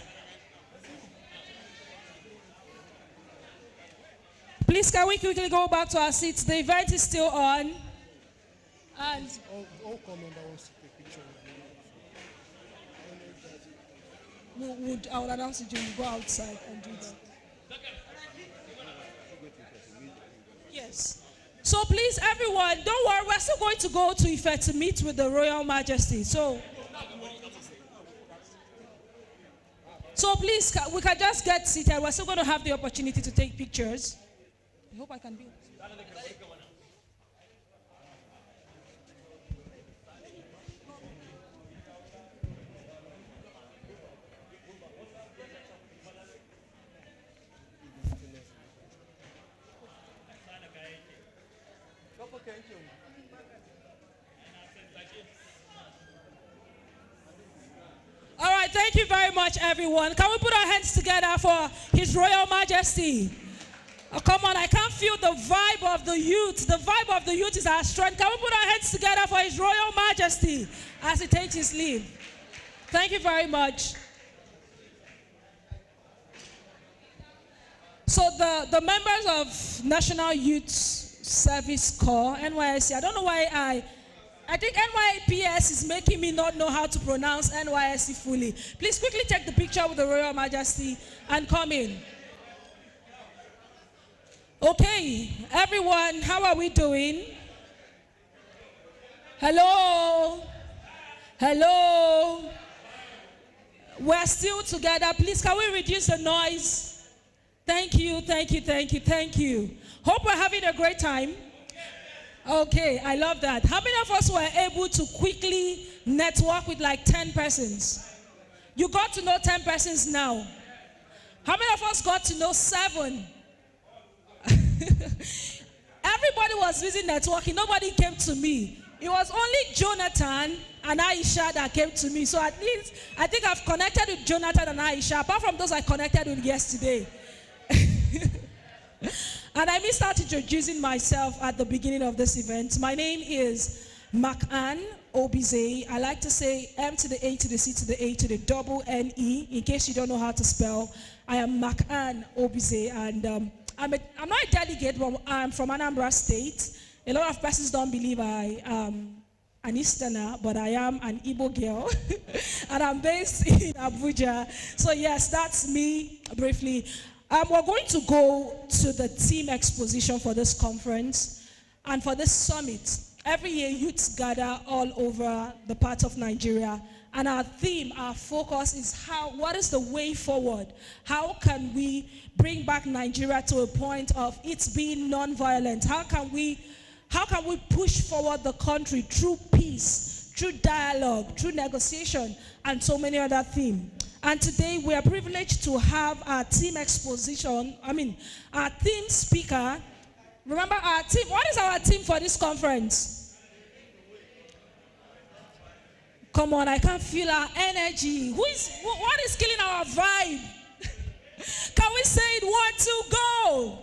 [SPEAKER 2] Please, can we quickly go back to our seats? The event is still on. And
[SPEAKER 6] all commander wants to take picture with me.
[SPEAKER 2] I will announce it when you go outside and do that. Yes. So please, everyone, don't worry. We're still going to go to Ife to meet with the Royal Majesty. So please, we can just get seated. We're still going to have the opportunity to take pictures. I hope I can be. Thank you very much, everyone. Can we put our hands together for His Royal Majesty? Oh, come on, I can't feel the vibe of the youth. The vibe of the youth is our strength. Can we put our hands together for His Royal Majesty as he takes his leave? Thank you very much. So the members of National Youth Service Corps, NYSC, I don't know why I think NYPS is making me not know how to pronounce NYSC fully. Please quickly take the picture with the Royal Majesty and come in. Okay, everyone, how are we doing? Hello? Hello? We're still together. Please, can we reduce the noise? Thank you, thank you, thank you, thank you. Hope we're having a great time. Okay, I love that. How many of us were able to quickly network with like 10 persons? You got to know 10 persons now. How many of us got to know 7? Everybody was busy networking. Nobody came to me. It was only Jonathan and Aisha that came to me. So at least, I think I've connected with Jonathan and Aisha, apart from those I connected with yesterday. And I missed out introducing myself at the beginning of this event. My name is Mac-Ann Obize. I like to say M to the A to the C to the A to the double N-E, in case you don't know how to spell. I am Mac-Ann Obize, and I'm not a delegate, but I'm from Anambra State. A lot of persons don't believe I am an Easterner, but I am an Igbo girl, and I'm based in Abuja. So yes, that's me briefly. We're going to go to the theme exposition for this conference and for this summit. Every year, youths gather all over the parts of Nigeria, and our theme, our focus is what is the way forward? How can we bring back Nigeria to a point of it being non-violent? How can we push forward the country through peace, through dialogue, through negotiation, and so many other themes? And today we are privileged to have our theme our theme speaker. Remember our theme, what is our theme for this conference? Come on, I can feel our energy. What is killing our vibe? Can we say it? 1, 2, go.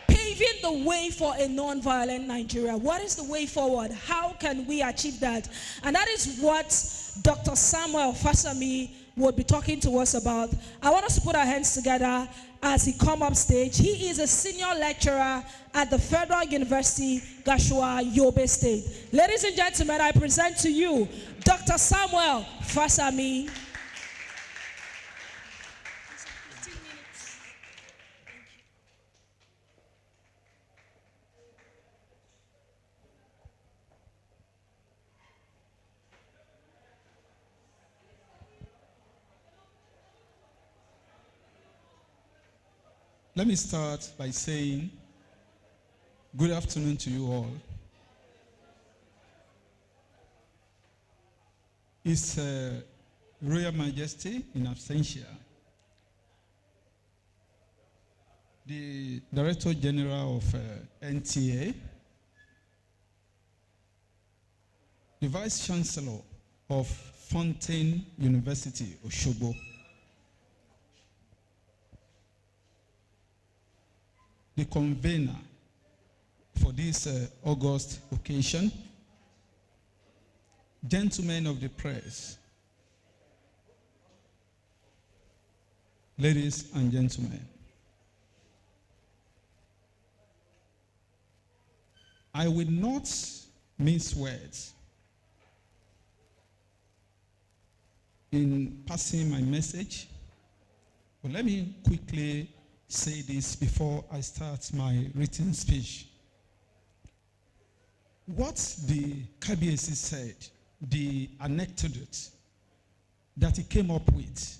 [SPEAKER 2] Paving the way for a non-violent Nigeria. What is the way forward? How can we achieve that? And that is what Dr. Samuel Fasami will be talking to us about. I want us to put our hands together as he comes up stage. He is a senior lecturer at the Federal University, Gashua, Yobe State. Ladies and gentlemen, I present to you Dr. Samuel Fasami.
[SPEAKER 7] Let me start by saying good afternoon to you all. His Royal Majesty in absentia, the Director General of NTA, the Vice Chancellor of Fountain University, Osogbo, the convener for this August occasion, gentlemen of the press, ladies and gentlemen, I will not mince words in passing my message, but let me quickly say this before I start my written speech. What the Kabiyesi said, the anecdote that he came up with,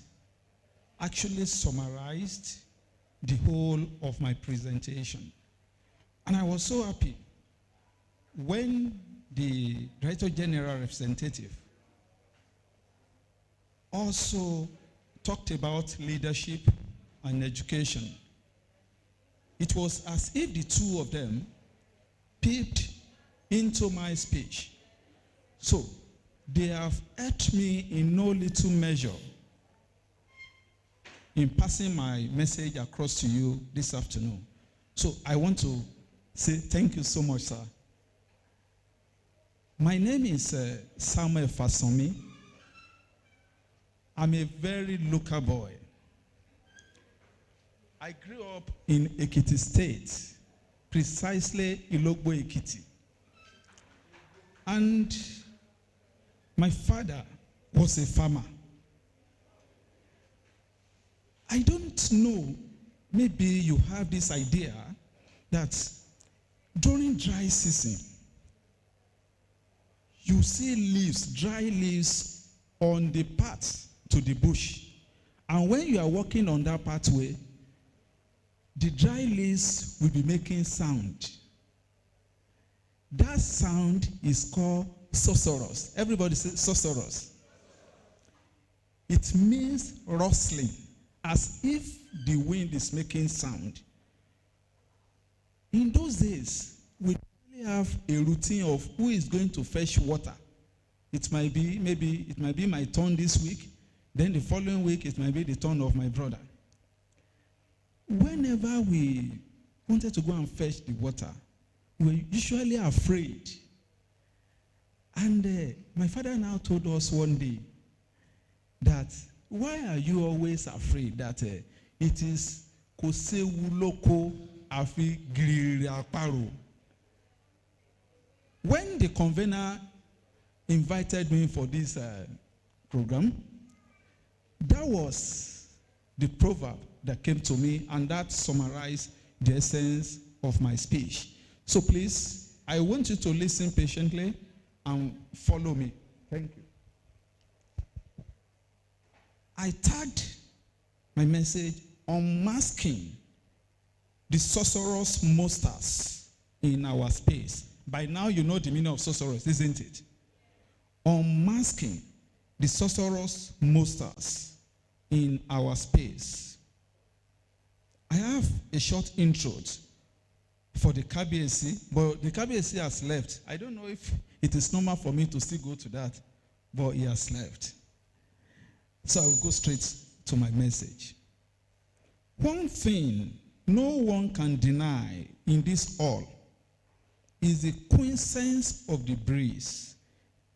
[SPEAKER 7] actually summarized the whole of my presentation. And I was so happy when the Director General representative also talked about leadership and education. It was as if the two of them peeped into my speech. So, they have helped me in no little measure in passing my message across to you this afternoon. So I want to say thank you so much, sir. My name is Samuel Fasomi. I'm a very local boy. I grew up in Ekiti State, precisely Ilogbo Ekiti. And my father was a farmer. I don't know, maybe you have this idea that during dry season, you see leaves, dry leaves on the path to the bush. And when you are walking on that pathway, the dry leaves will be making sound. That sound is called susurrus. Everybody say susurrus. It means rustling, as if the wind is making sound. In those days, we only have a routine of who is going to fetch water. It might be, maybe it might be my turn this week, then the following week it might be the turn of my brother. Whenever we wanted to go and fetch the water, we were usually afraid. And my father now told us one day that, why are you always afraid that it is kosewu loko afi giriri aparo? When the convener invited me for this program, that was the proverb that came to me, and that summarized the essence of my speech. So please, I want you to listen patiently and follow me. Thank you. I tagged my message unmasking the sorcerous monsters in our space. By now you know the meaning of sorcerous, isn't it? Unmasking the sorcerous monsters in our space. I have a short intro for the KBSC, but the KBSC has left. I don't know if it is normal for me to still go to that, but he has left. So I will go straight to my message. One thing no one can deny in this all is the quiescence of the breeze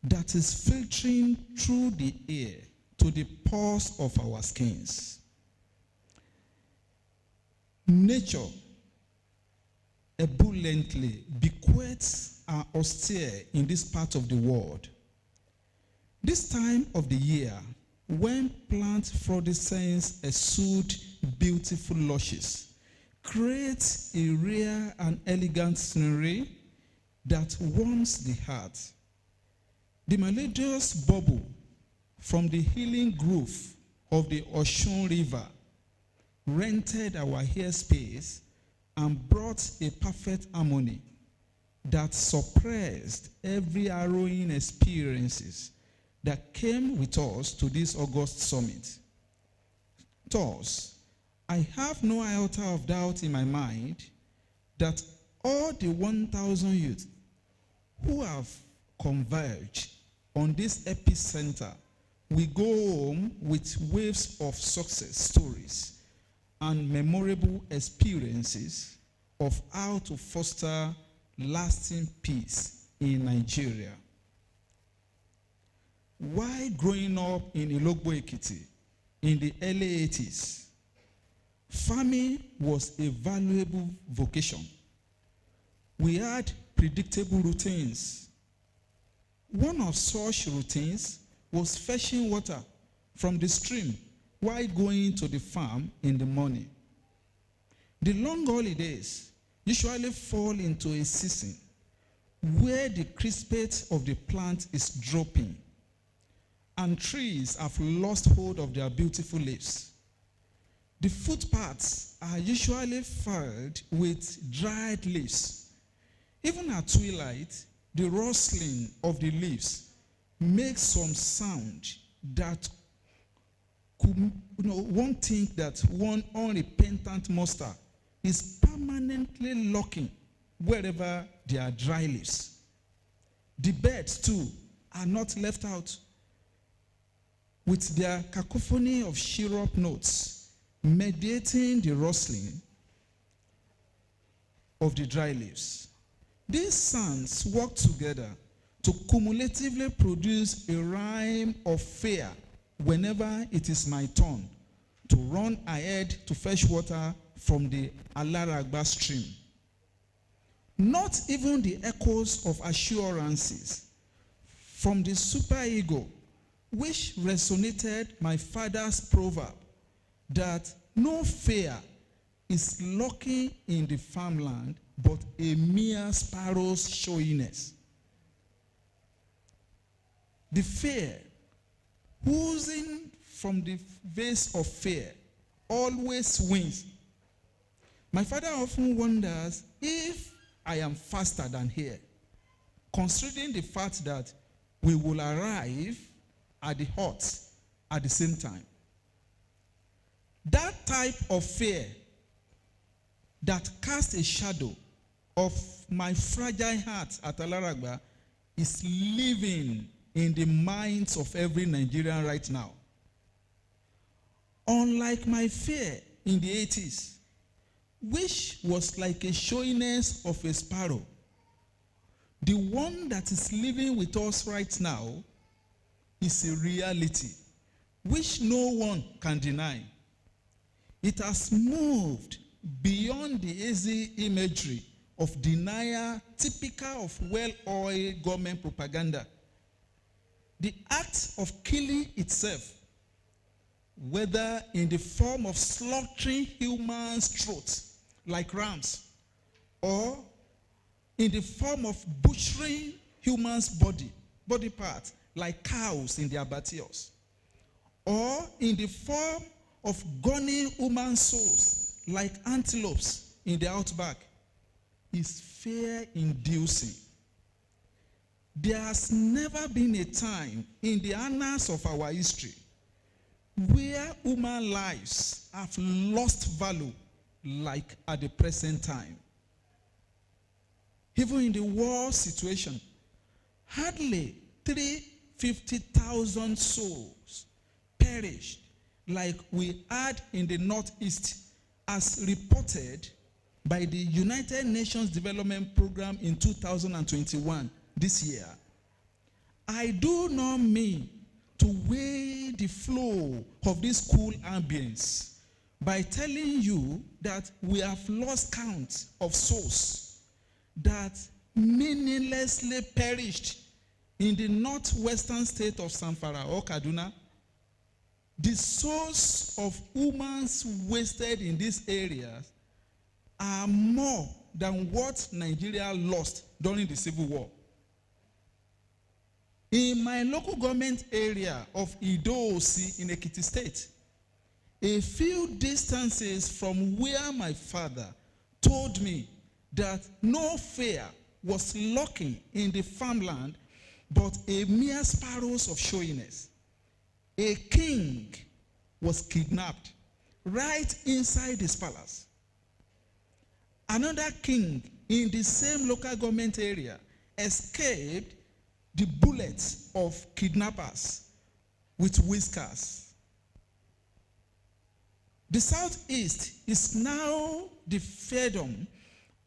[SPEAKER 7] that is filtering through the air to the pores of our skins. Nature ebulliently bequeaths are austere in this part of the world. This time of the year, when plant frondescence exude beautiful lushes, creates a rare and elegant scenery that warms the heart. The melodious bubble from the healing groove of the Oshun River rented our airspace and brought a perfect harmony that suppressed every harrowing experiences that came with us to this August summit. Thus, I have no iota of doubt in my mind that all the 1,000 youth who have converged on this epicenter will go home with waves of success stories and memorable experiences of how to foster lasting peace in Nigeria. While growing up in Ilogbo Ekiti in the early 80s, farming was a valuable vocation. We had predictable routines. One of such routines was fetching water from the stream while going to the farm in the morning. The long holidays usually fall into a season where the crispate of the plant is dropping and trees have lost hold of their beautiful leaves. The footpaths are usually filled with dried leaves. Even at twilight, the rustling of the leaves makes some sound that could, one think that one unrepentant monster is permanently lurking wherever there are dry leaves. The birds too are not left out, with their cacophony of syrup notes mediating the rustling of the dry leaves. These sounds work together to cumulatively produce a rhyme of fear whenever it is my turn to run ahead to fetch water from the Alaragba stream. Not even the echoes of assurances from the superego, which resonated my father's proverb that no fear is lurking in the farmland, but a mere sparrow's showiness. The fear, oozing from the vase of fear, always wins. My father often wonders if I am faster than here, considering the fact that we will arrive at the hut at the same time. That type of fear that casts a shadow of my fragile heart at Alaragba is living in the minds of every Nigerian right now. Unlike my fear in the 80s, which was like a showiness of a sparrow, the one that is living with us right now is a reality which no one can deny. It has moved beyond the easy imagery of denial typical of well-oiled government propaganda. The act of killing itself, whether in the form of slaughtering humans' throats like rams, or in the form of butchering humans' body parts like cows in the abattoirs, or in the form of gunning human souls like antelopes in the outback, is fear-inducing. There has never been a time in the annals of our history where human lives have lost value like at the present time. Even in the war situation, hardly 350,000 souls perished like we had in the Northeast, as reported by the United Nations Development Program in 2021, this year. I do not mean to weigh the flow of this cool ambience by telling you that we have lost count of souls that meaninglessly perished in the northwestern state of Zamfara or Kaduna. The souls of humans wasted in these areas are more than what Nigeria lost during the Civil War. In my local government area of Ido-Osi in Ekiti State, a few distances from where my father told me that no fear was lurking in the farmland, but a mere sparrows of showiness. A king was kidnapped right inside his palace. Another king in the same local government area escaped the bullets of kidnappers with whiskers. The Southeast is now the fiefdom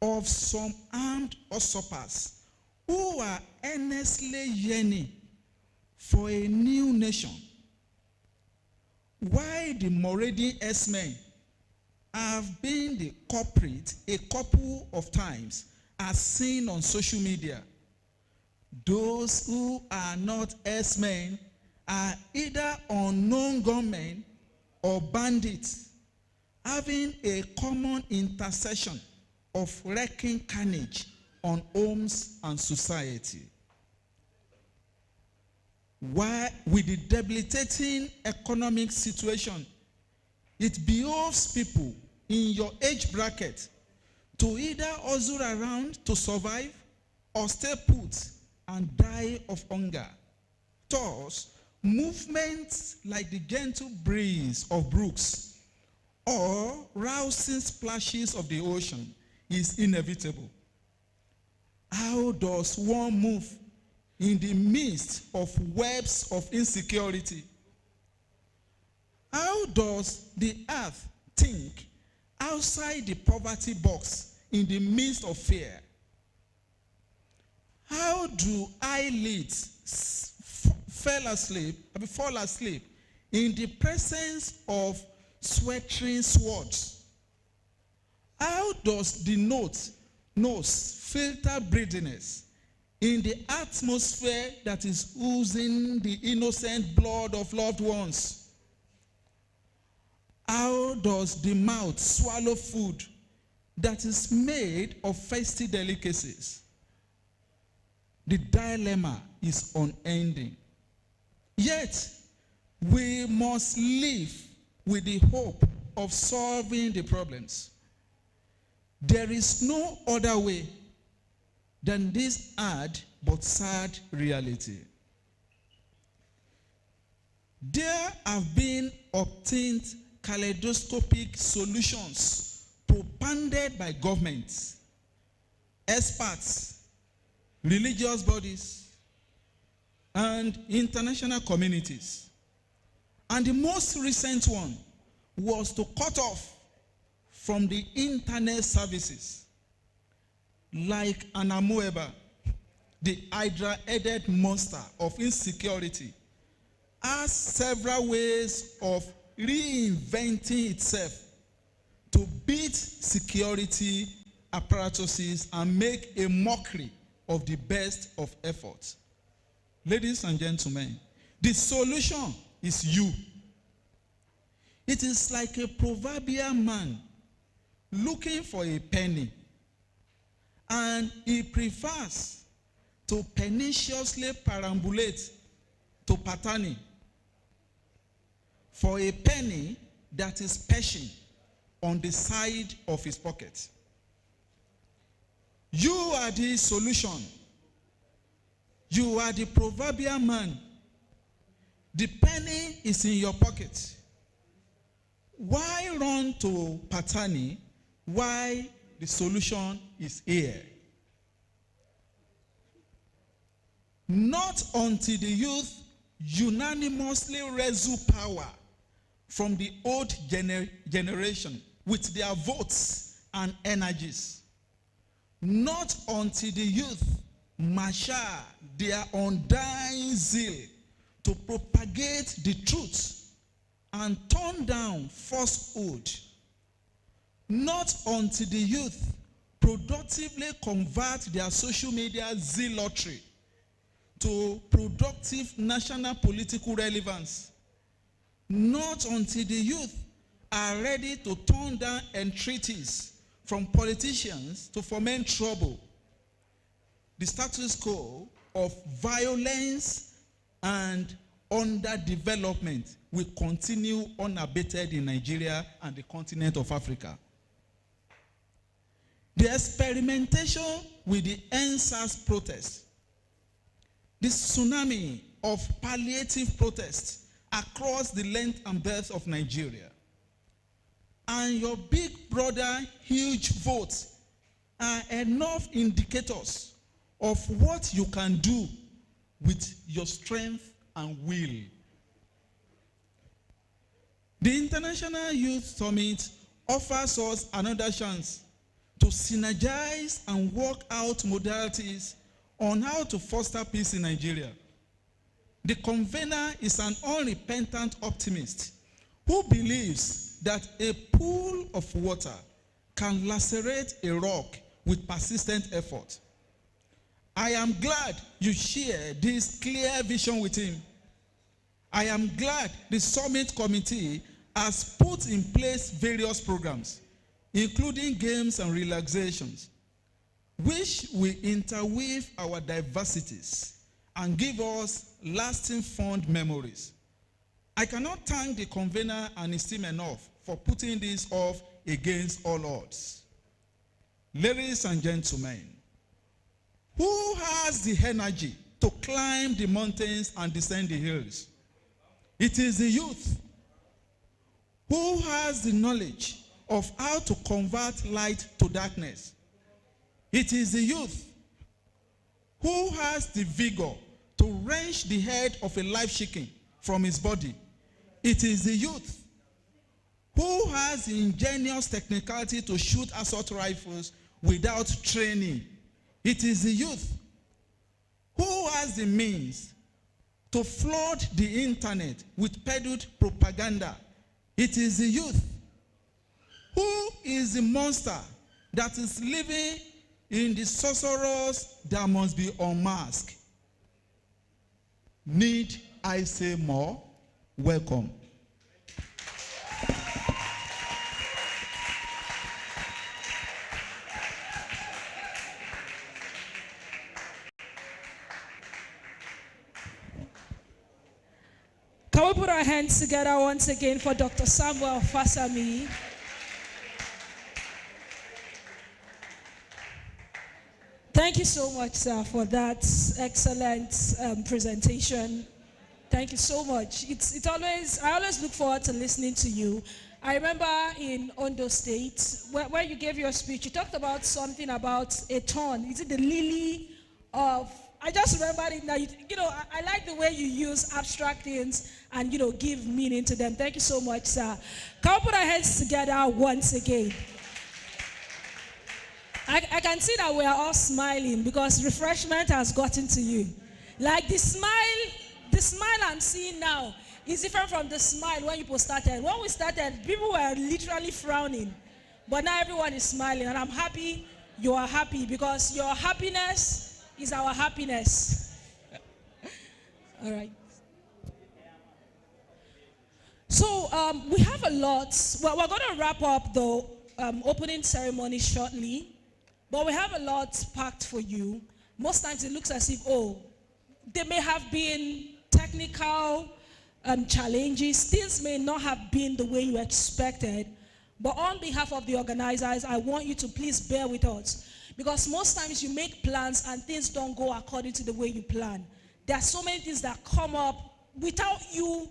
[SPEAKER 7] of some armed usurpers who are earnestly yearning for a new nation. Why the Moradin S-men have been the culprit a couple of times, as seen on social media. Those who are not S-men are either unknown gunmen or bandits, having a common intersection of wreaking carnage on homes and society. Why, with the debilitating economic situation, it behoves people in your age bracket to either hustle around to survive or stay put and die of hunger. Thus, movements like the gentle breeze of brooks or rousing splashes of the ocean is inevitable. How does one move in the midst of webs of insecurity? How does the earth think outside the poverty box in the midst of fear? How do eyelids fall asleep in the presence of sweltering swords? How does the nose filter breathiness in the atmosphere that is oozing the innocent blood of loved ones? How does the mouth swallow food that is made of festy delicacies? The dilemma is unending. Yet, we must live with the hope of solving the problems. There is no other way than this hard but sad reality. There have been obtained kaleidoscopic solutions propounded by governments, experts, religious bodies, and international communities. And the most recent one was to cut off from the internet services, like an amoeba, the hydra-headed monster of insecurity, has several ways of reinventing itself to beat security apparatuses and make a mockery of the best of efforts. Ladies and gentlemen, the solution is you. It is like a proverbial man looking for a penny, and he prefers to perniciously perambulate to Patani for a penny that is perching on the side of his pocket. You are the solution. You are the proverbial man. The penny is in your pocket. Why run to Patani? Why the solution is here? Not until the youth unanimously wrestle power from the old generation with their votes and energies. Not until the youth marshal their undying zeal to propagate the truth and turn down falsehood. Not until the youth productively convert their social media zealotry to productive national political relevance. Not until the youth are ready to turn down entreaties from politicians to foment trouble. The status quo of violence and underdevelopment will continue unabated in Nigeria and the continent of Africa. The experimentation with the EndSARS protest, the tsunami of palliative protests across the length and breadth of Nigeria, and your big brother huge votes are enough indicators of what you can do with your strength and will. The International Youth Summit offers us another chance to synergize and work out modalities on how to foster peace in Nigeria. The convener is an unrepentant optimist who believes that a pool of water can lacerate a rock with persistent effort. I am glad you share this clear vision with him. I am glad the summit committee has put in place various programs, including games and relaxations, which will interweave our diversities and give us lasting fond memories. I cannot thank the convener and his team enough for putting this off against all odds. Ladies and gentlemen, who has the energy to climb the mountains and descend the hills? It is the youth. Who has the knowledge of how to convert light to darkness? It is the youth. Who has the vigor to wrench the head of a live chicken from his body. It is the youth who has the ingenious technicality to shoot assault rifles without training. It is the youth who has the means to flood the internet with peddled propaganda. It is the youth who is the monster that is living in the sorcerers that must be unmasked. Need I say more? Welcome.
[SPEAKER 2] Can we put our hands together once again for Dr. Samuel Fasami? Thank you so much, sir, for that excellent presentation. Thank you so much. I always look forward to listening to you. I remember in Ondo State, where you gave your speech, you talked about something about a thorn. Is it the lily of... I just remembered it now. I like the way you use abstract things and, give meaning to them. Thank you so much, sir. Can we put our hands together once again? I can see that we are all smiling because refreshment has gotten to you. Like the smile I'm seeing now is different from the smile when people started. When we started, people were literally frowning. But now everyone is smiling, and I'm happy you are happy because your happiness is our happiness. All right. So we have a lot. Well, we're going to wrap up the opening ceremony shortly. But we have a lot packed for you. Most times it looks as if, there may have been technical challenges. Things may not have been the way you expected. But on behalf of the organizers, I want you to please bear with us. Because most times you make plans and things don't go according to the way you plan. There are so many things that come up without you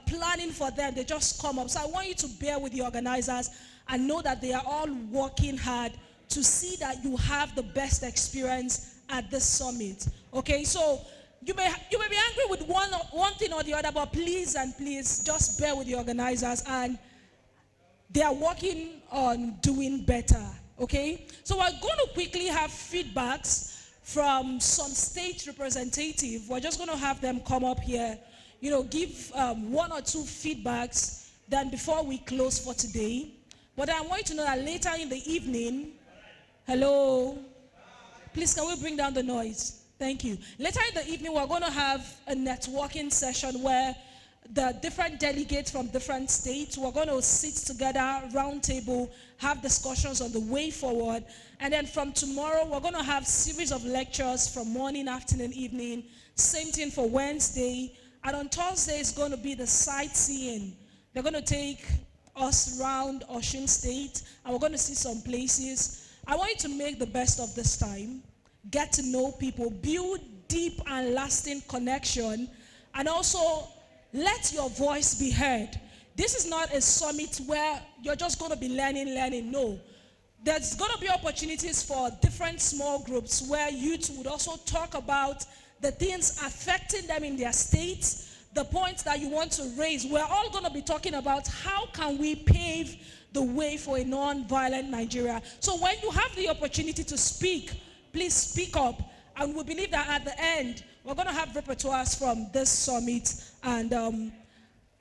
[SPEAKER 2] planning for them. They just come up. So I want you to bear with the organizers and know that they are all working hard to see that you have the best experience at this summit. Okay, so you may be angry with one thing or the other, but please just bear with the organizers, and they are working on doing better. Okay, so we're going to quickly have feedbacks from some state representative. We're just going to have them come up here, give one or two feedbacks then before we close for today. But I want you to know that later in the evening, hello, please can we bring down the noise? Thank you. Later in the evening, we're going to have a networking session where the different delegates from different states, we're going to sit together, round table, have discussions on the way forward. And then from tomorrow, we're going to have series of lectures from morning, afternoon, evening. Same thing for Wednesday. And on Thursday, it's going to be the sightseeing. They're going to take us around Osun State, and we're going to see some places. I want you to make the best of this time. Get to know people, build deep and lasting connection, and also let your voice be heard. This is not a summit where you're just going to be learning. No. There's going to be opportunities for different small groups where youth would also talk about the things affecting them in their states, the points that you want to raise. We're all going to be talking about how can we pave the way for a non-violent Nigeria. So when you have the opportunity to speak, please speak up. And we believe that at the end, we're going to have repertoires from this summit, and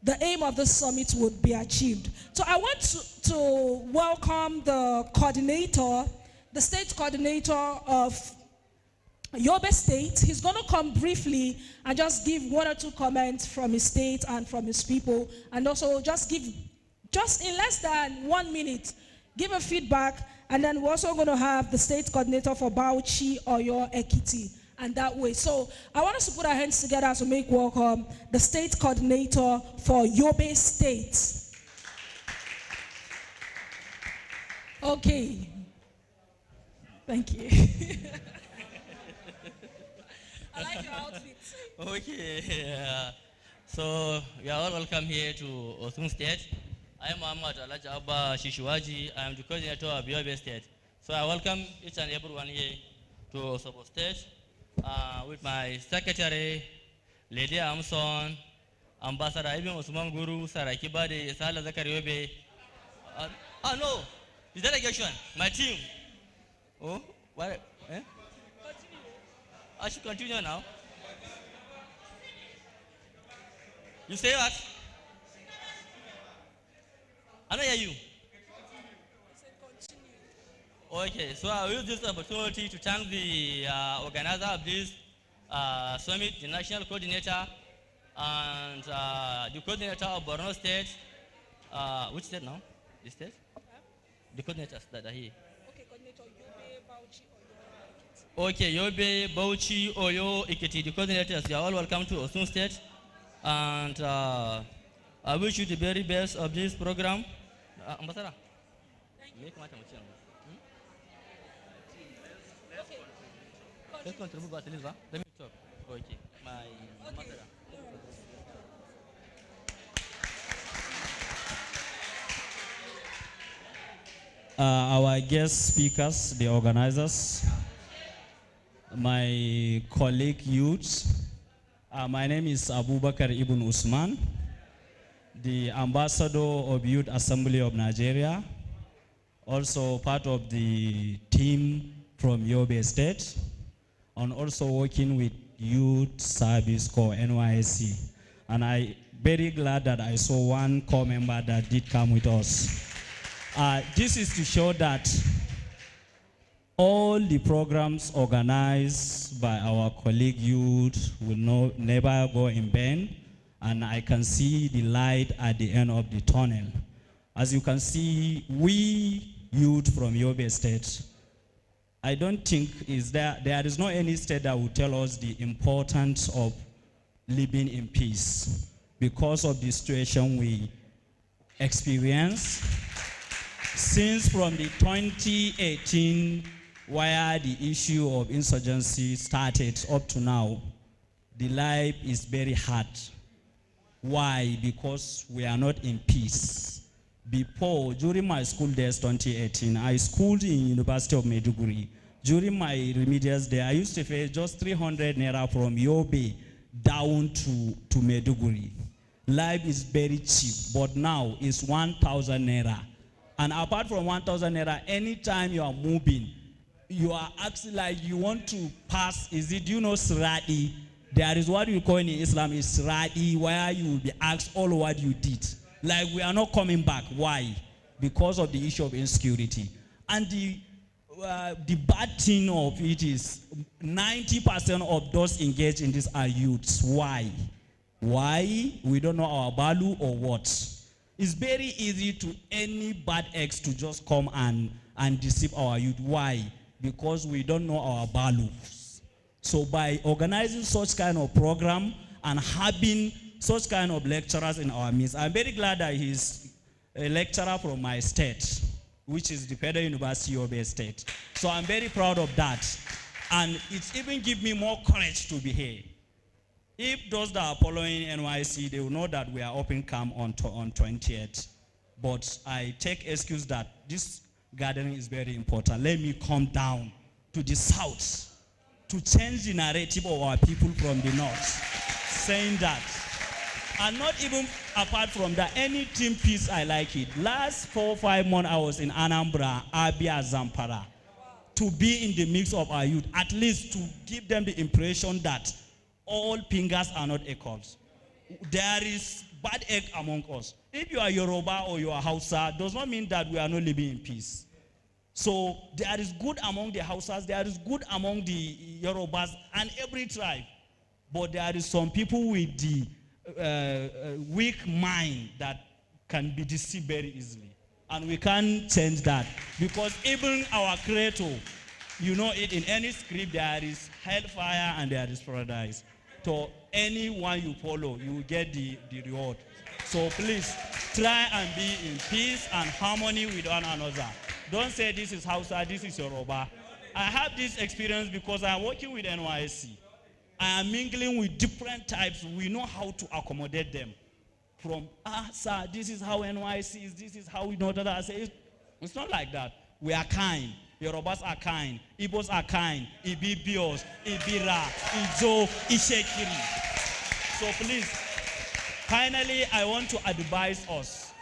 [SPEAKER 2] the aim of this summit would be achieved. So I want to welcome the coordinator, the state coordinator of Yobe State. He's going to come briefly and just give one or two comments from his state and from his people, and also just in less than 1 minute, give a feedback. And then we're also going to have the state coordinator for Bauchi, Oyo, Ekiti, and that way. So I want us to put our hands together to make welcome the state coordinator for Yobe State. Okay. Thank you. I like your outfit.
[SPEAKER 8] Okay. So you are all welcome here to Osun State. I am Muhammad Alhaji Abba Shishiwaji. I am the coordinator of Yobe State. So I welcome each and everyone here to Osobo State. with my secretary, Lady Amson, Ambassador Ibn Osman Guru, Saraki Bade, Sala Zakariobe. No, the delegation, my team. Oh, what? Eh? I should continue now. You say what? I don't hear you. Okay, so I will use this opportunity to thank the organizer of this summit, the national coordinator, and the coordinator of Borno State. Which state now? The state? The coordinators that are here.
[SPEAKER 2] Okay, coordinator Yobe, Bauchi, Oyo, Ekiti.
[SPEAKER 8] Okay, Yobe, Bauchi, Oyo, Ekiti, the coordinators, you are all welcome to Osun State. And I wish you the very best of this program. Ambassador. Thank you. Let's contribute to Let me talk. Okay. My ambassador.
[SPEAKER 9] Our guest speakers, the organizers, my colleague youths. My name is Abubakar Ibn Usman, the ambassador of Youth Assembly of Nigeria, also part of the team from Yobe State, and also working with Youth Service Corps, NYSC. And I'm very glad that I saw one core member that did come with us. This is to show that all the programs organized by our colleague youth will never go in vain, and I can see the light at the end of the tunnel. As you can see, we youth from Yobe State, I don't think there is no any state that will tell us the importance of living in peace because of the situation we experience. Since from the 2018, where the issue of insurgency started up to now, the life is very hard. Why? Because we are not in peace. Before, during my school days, 2018, I schooled in University of Maiduguri. During my remedials there, I used to pay just 300 naira from Yobe down to Maiduguri. Life is very cheap, but now it's 1,000 naira. And apart from 1,000 naira, anytime you are moving, you are actually like you want to pass, do you know Sirati? There is what we call in Islam is Sirati, where you will be asked all what you did. Like we are not coming back. Why? Because of the issue of insecurity. And the bad thing of it is 90% of those engaged in this are youths. Why? Why? We don't know our value or what. It's very easy to any bad eggs to just come and deceive our youth. Why? Because we don't know our values. So by organizing such kind of program and having such kind of lecturers in our midst, I'm very glad that he's a lecturer from my state, which is the Federal University of Yobe State. So I'm very proud of that. And it's even give me more courage to be here. If those that are following NYC, they will know that we are open camp on 20th. But I take excuse that this gathering is very important. Let me come down to the south to change the narrative of our people from the north, saying that, and not even apart from that, any team piece, I like it. Last 4 or 5 months, I was in Anambra, Abia, Zamfara, to be in the mix of our youth, at least to give them the impression that all fingers are not equals. There is bad egg among us. If you are Yoruba or you are Hausa, does not mean that we are not living in peace. So there is good among the Hausas, there is good among the Yorubas and every tribe. But there is some people with the weak mind that can be deceived very easily. And we can't change that. Because even our creator, you know it, in any script there is hellfire and there is paradise. So anyone you follow, you will get the reward. So please, try and be in peace and harmony with one another. Don't say this is Hausa, this is Yoruba. I have this experience because I'm working with NYSC. I am mingling with different types. We know how to accommodate them. From, sir, this is how NYSC is, this is how we know that. I say, it's not like that. We are kind. Yorubas are kind, Igbos are kind, Ibibios, Ibira, Ijo, Ishekiri. So please, finally, I want to advise us.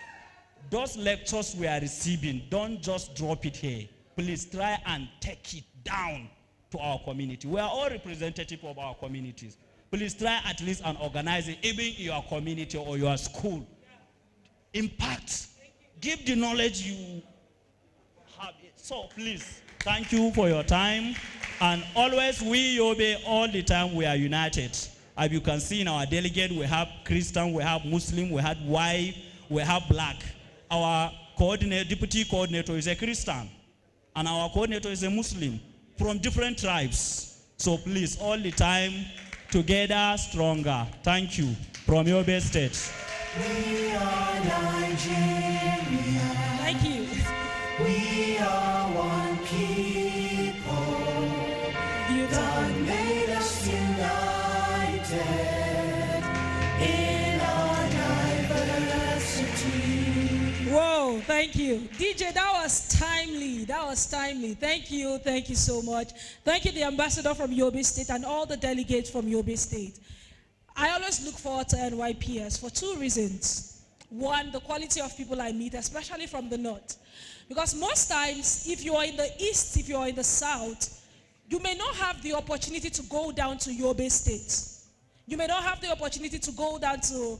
[SPEAKER 9] Those lectures we are receiving, don't just drop it here. Please try and take it down to our community. We are all representative of our communities. Please try at least and organize it, even in your community or your school. Impact. Give the knowledge you have. So please, thank you for your time. And always, we Yobe, all the time, we are united. As you can see in our delegate, we have Christian, we have Muslim, we have white, we have black. Our deputy coordinator is a Christian, and our coordinator is a Muslim from different tribes. So please, all the time, together, stronger. Thank you. From Yobe State.
[SPEAKER 10] We are Nigeria.
[SPEAKER 2] Thank you.
[SPEAKER 10] We are one people. God made us united in our diversity.
[SPEAKER 2] Whoa, thank you. DJ, that was timely. That was timely. Thank you. Thank you so much. Thank you, the ambassador from Yobe State and all the delegates from Yobe State. I always look forward to NYPS for two reasons. One, the quality of people I meet, especially from the north. Because most times, if you are in the east, if you are in the south, you may not have the opportunity to go down to Yobe State. You may not have the opportunity to go down to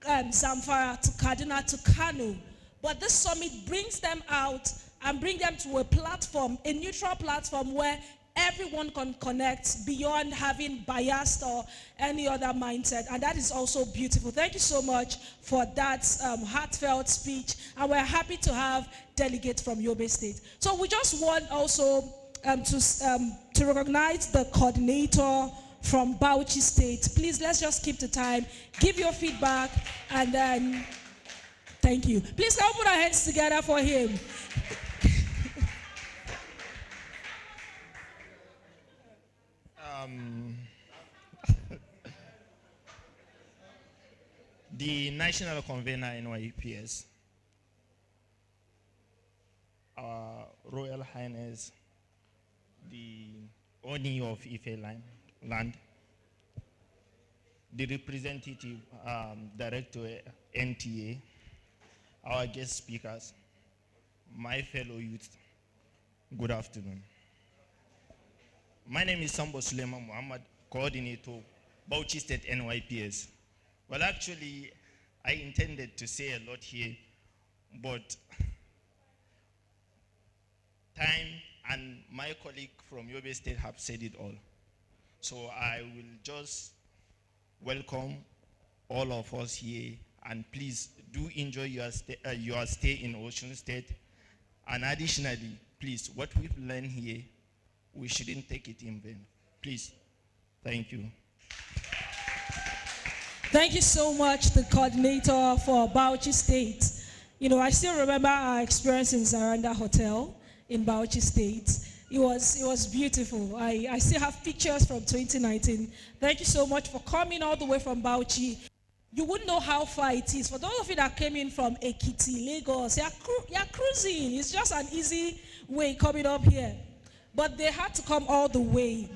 [SPEAKER 2] Zamfara, to Kaduna, to Kano. But this summit brings them out and bring them to a platform, a neutral platform where everyone can connect beyond having biased or any other mindset. And that is also beautiful. Thank you so much for that heartfelt speech. And we're happy to have delegates from Yobe State. So we just want also to recognize the coordinator from Bauchi State. Please, let's just keep the time. Give your feedback, and then thank you. Please, can we put our hands together for him?
[SPEAKER 5] The National Convener NYPS, our Royal Highness, the Oni of Ife land, the representative director NTA, our guest speakers, my fellow youth, good afternoon. My name is Sambo Suleiman Muhammad, coordinator, Bauchi State NYPS. Well, actually, I intended to say a lot here, but time and my colleague from Yobe State have said it all. So I will just welcome all of us here, and please do enjoy your stay in Osun State. And additionally, please, what we've learned here, we shouldn't take it in vain. Please, thank you.
[SPEAKER 2] Thank you so much, the coordinator for Bauchi State. You know, I still remember our experience in Zaranda Hotel in Bauchi State. It was beautiful. I still have pictures from 2019. Thank you so much for coming all the way from Bauchi. You wouldn't know how far it is. For those of you that came in from Ekiti, Lagos, you're cruising. It's just an easy way coming up here. But they had to come all the way.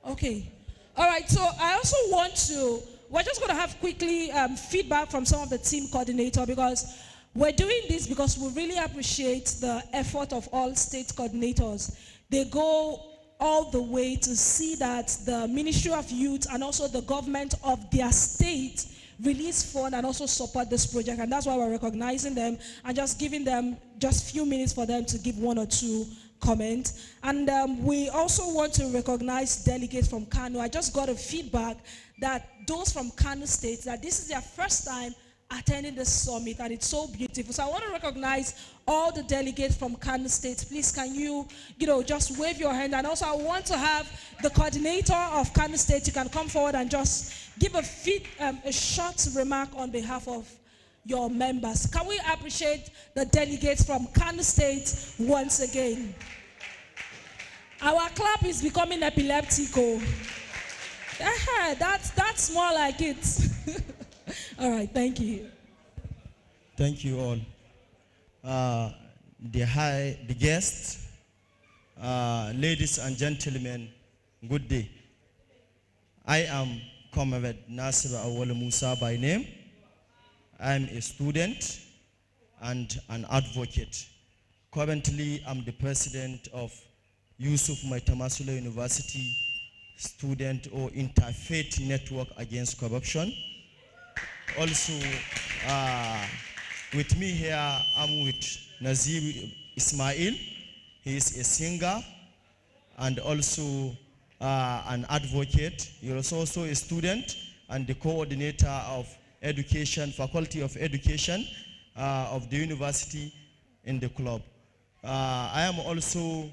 [SPEAKER 2] Okay. All right, so I also want to, we're just going to have quickly feedback from some of the team coordinator, because we're doing this because we really appreciate the effort of all state coordinators. They go all the way to see that the Ministry of Youth and also the government of their state release fund and also support this project. And that's why we're recognizing them and just giving them just a few minutes for them to give one or two comments. And we also want to recognize delegates from Kano. I just got a feedback that those from Kano State, that this is their first time attending the summit, and it's so beautiful. So I want to recognize all the delegates from Kano State. Please, can you just wave your hand? And also I want to have the coordinator of Kano State, you can come forward and just give a short remark on behalf of your members. Can we appreciate the delegates from Kano State once again? Our clap is becoming epileptical. That's more like it. All right, thank you.
[SPEAKER 11] Thank you all. The guests, ladies and gentlemen, good day. I am Comrade Nasir Awal Musa by name. I am a student and an advocate. Currently, I'm the president of Yusuf Maitamasula University Student or Interfaith Network Against Corruption. Also, with me here, I'm with Nazir Ismail. He is a singer and also an advocate. He is also a student and the coordinator of education, Faculty of Education of the university in the club. I am also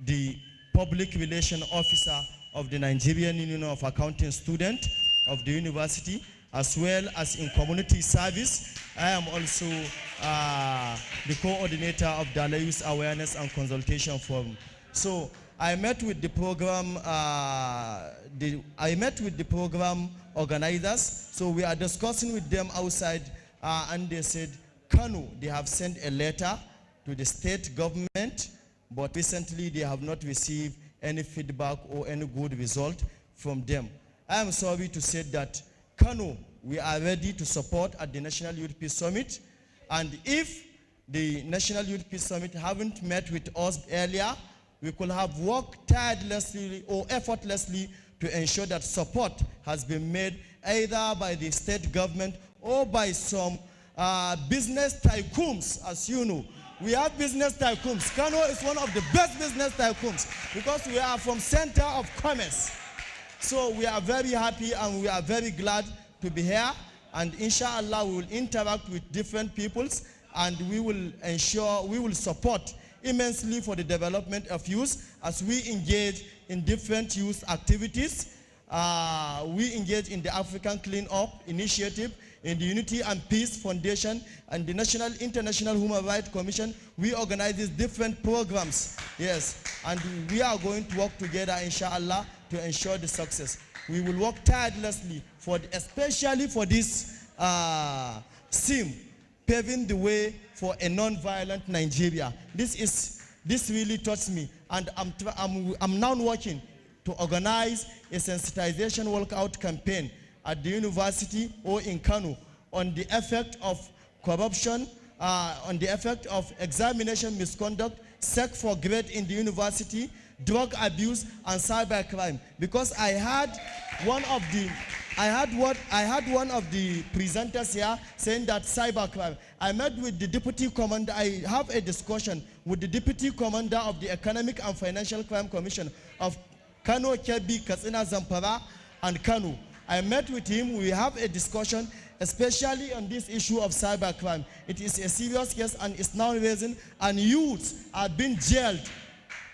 [SPEAKER 11] the public relation officer of the Nigerian Union of Accounting Students of the university, as well as in community service. I am also the coordinator of the Youth Awareness and Consultation Forum. So I met with the program organizers. So we are discussing with them outside, and they said, Kano, they have sent a letter to the state government, but recently they have not received any feedback or any good result from them. I am sorry to say that Kano, we are ready to support at the National Youth Peace Summit. And if the National Youth Peace Summit haven't met with us earlier, we could have worked tirelessly or effortlessly to ensure that support has been made either by the state government or by some business tycoons. As you know, we have business tycoons. Kano is one of the best business tycoons because we are from center of commerce. So we are very happy and we are very glad to be here, and inshallah we will interact with different peoples, and we will ensure we will support immensely for the development of youth as we engage in different youth activities. We engage in the African Clean Up Initiative, in the Unity and Peace Foundation, and the International Human Rights Commission. We organize these different programs, yes, and we are going to work together, inshallah, to ensure the success. We will work tirelessly, especially for this theme, paving the way for a non-violent Nigeria. This really touched me, and I'm now working to organize a sensitization walkout campaign at the university or in Kano on the effect of corruption, on the effect of examination misconduct, sex for grade in the university, drug abuse, and cybercrime. Because I had one of the presenters here saying that cybercrime. I met with the deputy commander. I have a discussion with the deputy commander of the Economic and Financial Crime Commission of Kano, Kebbi, Katsina, Zamfara, and Kano. I met with him. We have a discussion, especially on this issue of cybercrime. It is a serious case and it's now raising, and youths are being jailed,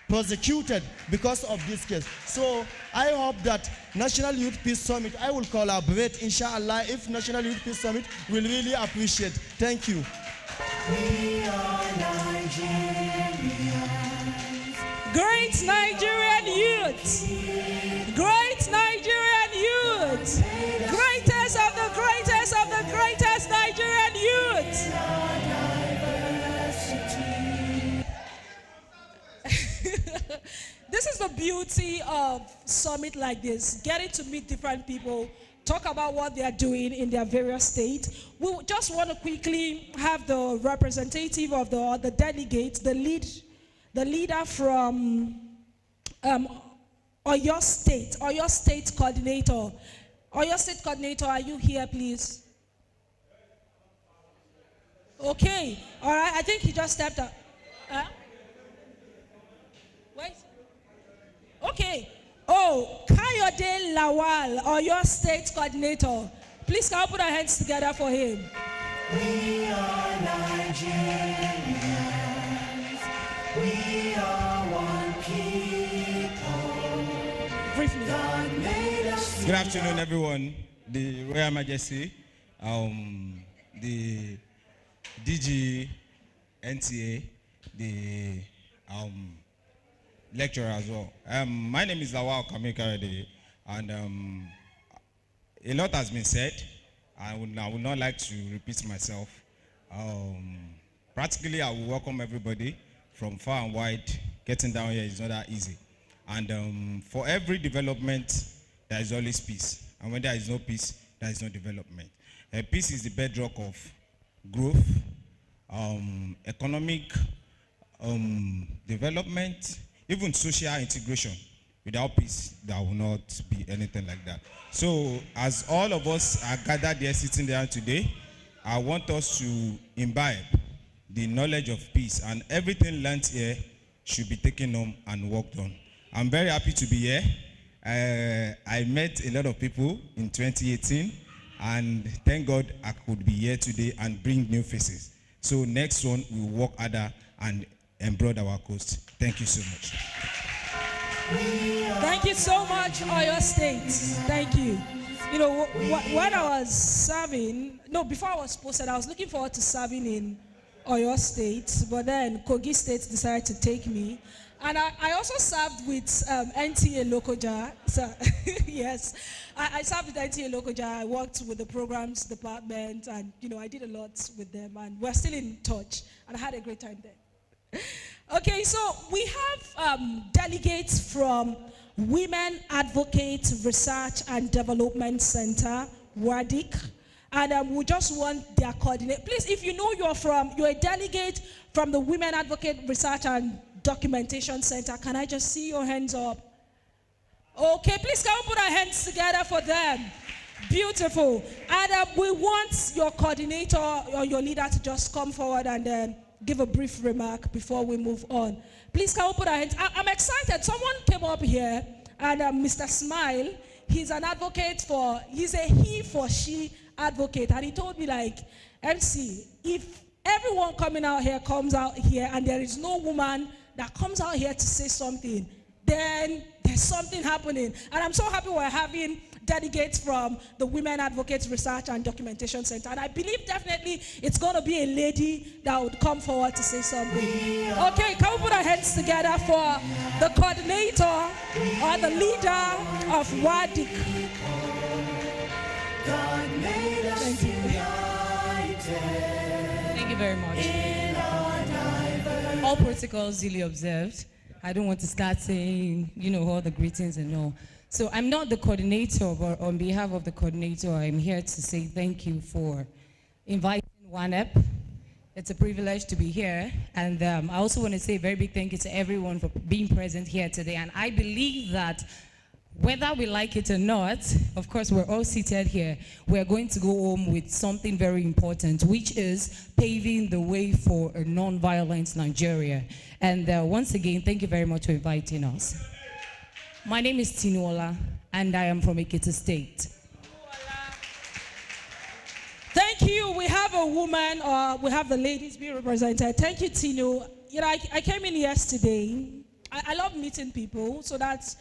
[SPEAKER 11] prosecuted because of this case. So I hope that National Youth Peace Summit, I will collaborate, inshallah, if National Youth Peace Summit will really appreciate. Thank you.
[SPEAKER 10] We are Nigerians.
[SPEAKER 2] Great Nigerian youth. Great Nigerian youth. Greatest of the greatest of the greatest Nigerian youth. This is the beauty of summit like this, getting to meet different people, talk about what they are doing in their various states. We just want to quickly have the representative of the delegates, the leader from Oyo State coordinator. Oyo State coordinator, are you here, please? Okay, all right, I think he just stepped up. Wait. Okay. Oh, Kayode Lawal, Oyo State coordinator. Please can we put our hands together for him?
[SPEAKER 10] We are Nigerians. We are one people.
[SPEAKER 2] Briefly.
[SPEAKER 10] God made us.
[SPEAKER 12] Good afternoon, everyone. The Royal Majesty, the DG, NTA, the lecturer as well. My name is Lawal Kamikare, and a lot has been said, I would not like to repeat myself. Practically, I will welcome everybody from far and wide. Getting down here is not that easy. And for every development, there is always peace. And when there is no peace, there is no development. Peace is the bedrock of growth, economic development, even social integration. Without peace, there will not be anything like that. So, as all of us are gathered here, sitting there today, I want us to imbibe the knowledge of peace, and everything learned here should be taken home and worked on. I'm very happy to be here. I met a lot of people in 2018, and thank God I could be here today and bring new faces. So next one, we will work harder and embroider our coast. Thank you so much.
[SPEAKER 2] Thank you so much, Oyo State. Thank you. You know, when I was serving, before I was posted, I was looking forward to serving in Oyo State, but then Kogi State decided to take me. And I also served with NTA Lokoja. So, yes, I served with NTA Lokoja. I worked with the programs department, and, you know, I did a lot with them, and we're still in touch, and I had a great time there. Okay, so we have delegates from Women Advocate Research and Development Center, WADIC, and we just want their coordinate. Please, if you know you're a delegate from the Women Advocate Research and Documentation Center, can I just see your hands up? Okay, please can we put our hands together for them? Beautiful. And we want your coordinator or your leader to just come forward and give a brief remark before we move on. Please can we put our hands? I'm excited. Someone came up here, and Mr. Smile, he's an advocate he's a he for she advocate, and he told me, like, MC, if everyone coming out here comes out here and there is no woman that comes out here to say something, then there's something happening. And I'm so happy we're having delegates from the Women Advocates Research and Documentation Center. And I believe definitely it's going to be a lady that would come forward to say something. Okay, can we put our hands together for the coordinator or the leader of WADIC? Thank you.
[SPEAKER 13] Thank you very much. All protocols duly observed. I don't want to start saying, you know, all the greetings and all. So I'm not the coordinator, but on behalf of the coordinator, I'm here to say thank you for inviting WANEP. It's a privilege to be here. And I also want to say a very big thank you to everyone for being present here today. And I believe that whether we like it or not, of course, we're all seated here. We're going to go home with something very important, which is paving the way for a non-violent Nigeria. And once again, thank you very much for inviting us. My name is Tinuola, and I am from Ekiti State.
[SPEAKER 2] Thank you. We have a woman, or we have the ladies being represented. Thank you, Tinu. You know, I came in yesterday. I love meeting people, so that's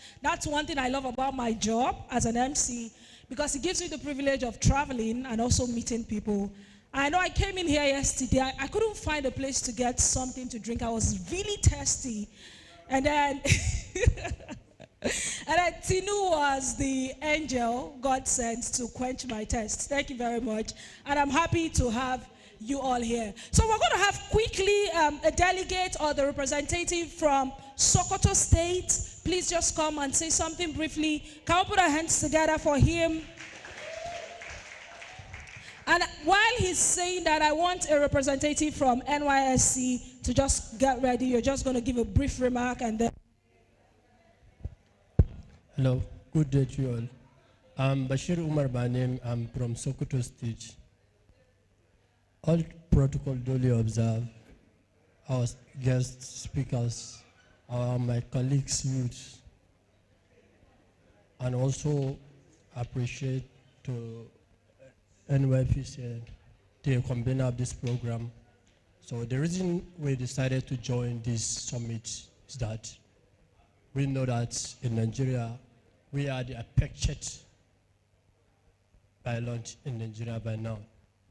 [SPEAKER 2] one thing I love about my job as an MC, because it gives me the privilege of traveling and also meeting people. I know I came in here yesterday. I couldn't find a place to get something to drink. I was really thirsty, and then Tinu was the angel God sent to quench my thirst. Thank you very much, and I'm happy to have you all here. So we're going to have quickly a delegate or the representative from Sokoto State. Please just come and say something briefly. Can we put our hands together for him? And while he's saying that, I want a representative from NYSC to just get ready. You're just going to give a brief remark and then...
[SPEAKER 14] Hello, good day to you all. I'm Bashir Umar by name. I'm from Sokoto State. All protocol duly observed. Our guest speakers, my colleagues, youths, and also appreciate to NYPC, the convener of this program. So the reason we decided to join this summit is that we know that in Nigeria, we are the affected violence in Nigeria by now.